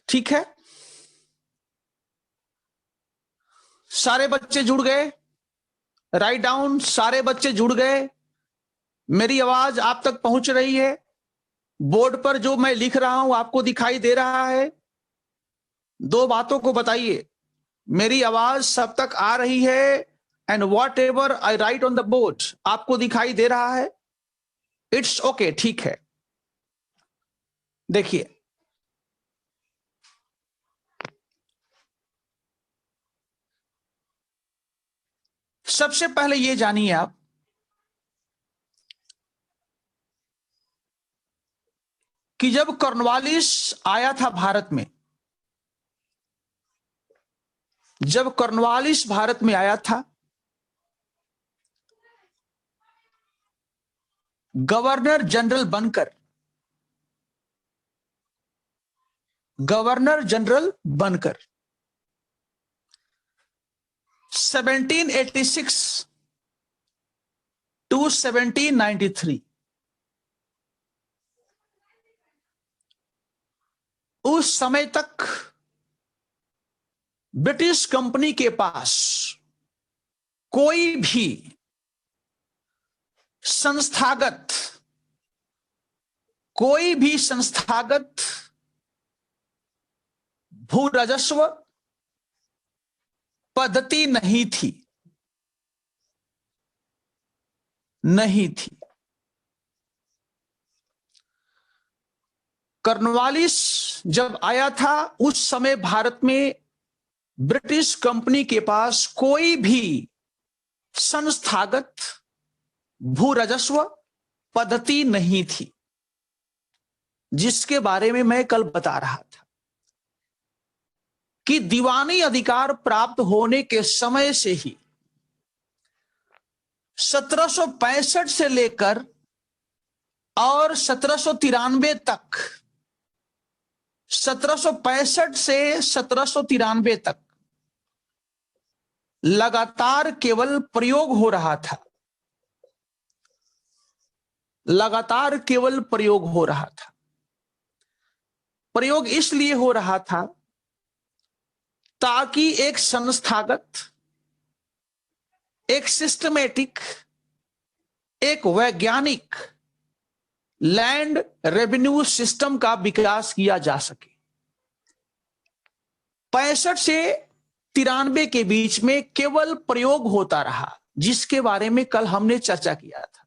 ठीक है, सारे बच्चे जुड़ गए, राइट डाउन, सारे बच्चे जुड़ गए, मेरी आवाज आप तक पहुंच रही है, बोर्ड पर जो मैं लिख रहा हूं आपको दिखाई दे रहा है। दो बातों को बताइए, मेरी आवाज सब तक आ रही है and what ever I right on the board आपको दिखाई दे रहा है? इट्स ओके, ठीक है। देखिए, सबसे पहले ये जानिए आप कि जब कॉर्नवालिस आया था भारत में, जब कॉर्नवालिस भारत में आया था, गवर्नर जनरल बनकर, गवर्नर जनरल बनकर 1786 टू 1793 उस समय तक ब्रिटिश कंपनी के पास कोई भी संस्थागत, कोई भी संस्थागत भू राजस्व पद्धति नहीं थी, नहीं थी। कॉर्नवालिस जब आया था उस समय भारत में ब्रिटिश कंपनी के पास कोई भी संस्थागत भू राजस्व पद्धति नहीं थी, जिसके बारे में मैं कल बता रहा था कि दीवानी अधिकार प्राप्त होने के समय से ही 1765 से लेकर और 1793 तक, 1765 से 1793 तक लगातार केवल प्रयोग हो रहा था, लगातार केवल प्रयोग हो रहा था। प्रयोग इसलिए हो रहा था ताकि एक संस्थागत, एक सिस्टमेटिक, एक वैज्ञानिक लैंड रेवेन्यू सिस्टम का विकास किया जा सके। 65 से 93 के बीच में केवल प्रयोग होता रहा, जिसके बारे में कल हमने चर्चा किया था,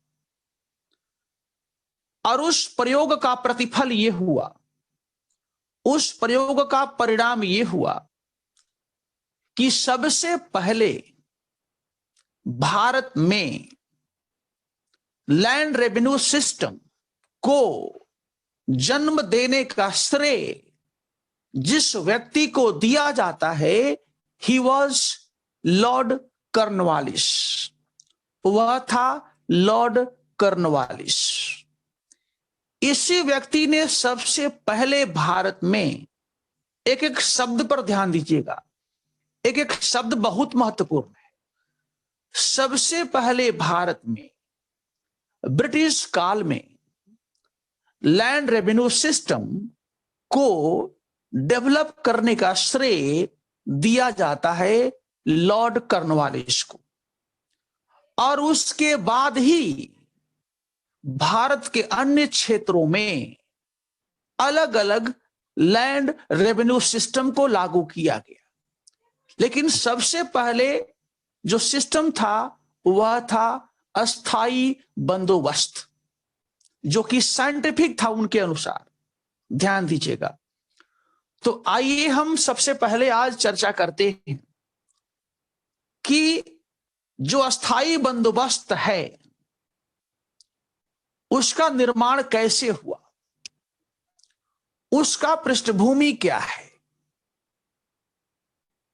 और उस प्रयोग का प्रतिफल यह हुआ, उस प्रयोग का परिणाम यह हुआ कि सबसे पहले भारत में लैंड रेवेन्यू सिस्टम को जन्म देने का श्रेय जिस व्यक्ति को दिया जाता है, ही वॉज लॉर्ड कॉर्नवालिस, वह था लॉर्ड कॉर्नवालिस। इसी व्यक्ति ने सबसे पहले भारत में, एक एक शब्द पर ध्यान दीजिएगा, एक एक शब्द बहुत महत्वपूर्ण है, सबसे पहले भारत में ब्रिटिश काल में लैंड रेवेन्यू सिस्टम को डेवलप करने का श्रेय दिया जाता है लॉर्ड कॉर्नवालिस को। और उसके बाद ही भारत के अन्य क्षेत्रों में अलग अलग लैंड रेवेन्यू सिस्टम को लागू किया गया, लेकिन सबसे पहले जो सिस्टम था वह था अस्थाई बंदोबस्त, जो कि साइंटिफिक था उनके अनुसार। ध्यान दीजिएगा। तो आइए हम सबसे पहले आज चर्चा करते हैं कि जो अस्थाई बंदोबस्त है उसका निर्माण कैसे हुआ, उसका पृष्ठभूमि क्या है।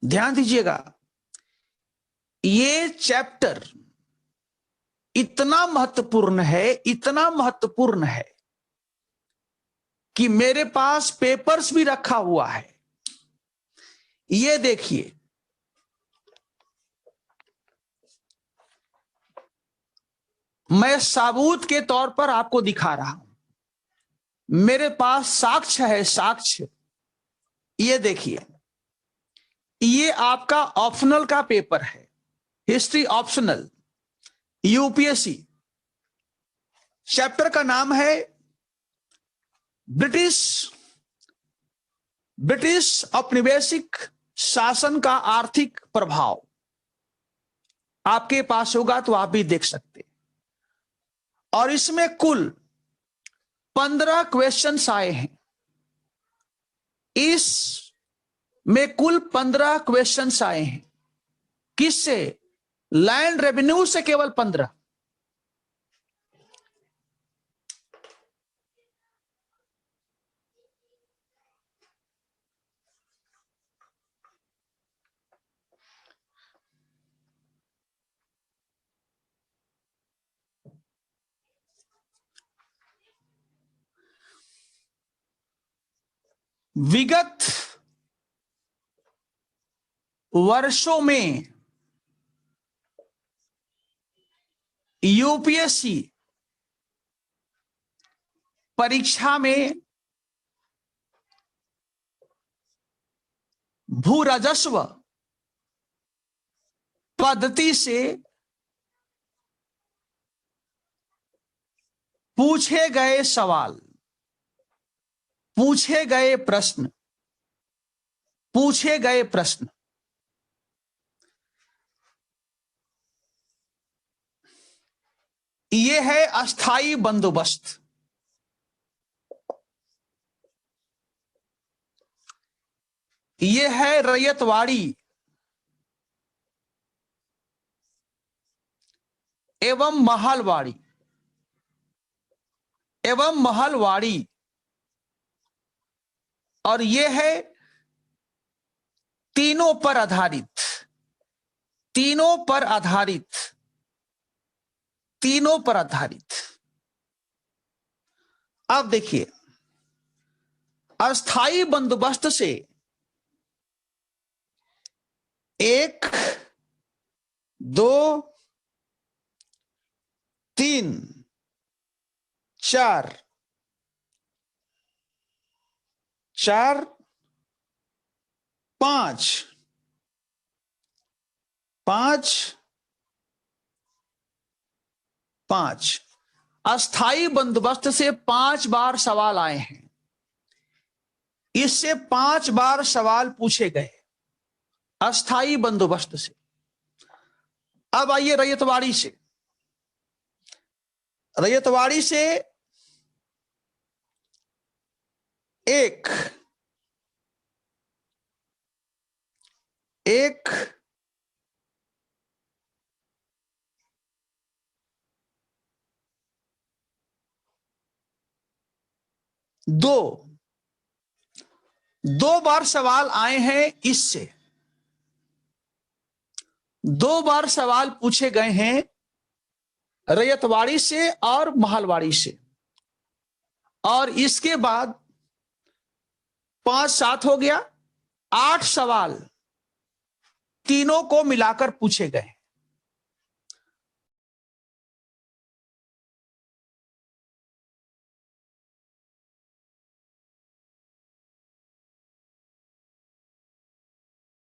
ध्यान दीजिएगा, ये चैप्टर इतना महत्वपूर्ण है, इतना महत्वपूर्ण है कि मेरे पास पेपर्स भी रखा हुआ है। ये देखिए, मैं साबूत के तौर पर आपको दिखा रहा हूं, मेरे पास साक्ष्य है, साक्ष्य। ये देखिए, ये आपका ऑप्शनल का पेपर है, हिस्ट्री ऑप्शनल, यूपीएससी। चैप्टर का नाम है ब्रिटिश औपनिवेशिक शासन का आर्थिक प्रभाव। आपके पास होगा तो आप भी देख सकते। और इसमें कुल 15 क्वेश्चंस आए हैं। इसमें कुल 15 क्वेश्चंस आए हैं। किससे? लैंड रेवेन्यू से केवल 15। विगत वर्षों में यूपीएससी परीक्षा में भू राजस्व पद्धति से पूछे गए सवाल, पूछे गए प्रश्न, ये है अस्थाई बंदोबस्त। ये है रैयतवाड़ी एवं महलवाड़ी, और ये है तीनों पर आधारित। अब देखिए, अस्थाई बंदोबस्त से 1, 2, 3, 4, 5 अस्थाई बंदोबस्त से 5 बार सवाल आए हैं। इससे 5 बार सवाल पूछे गए अस्थाई बंदोबस्त से। अब आइए रैयतवाड़ी से। 1, 2 बार सवाल आए हैं। इससे 2 बार सवाल पूछे गए हैं रैयतवाड़ी से और महलवाड़ी से। और इसके बाद 5, 7 हो गया, 8 सवाल तीनों को मिलाकर पूछे गए।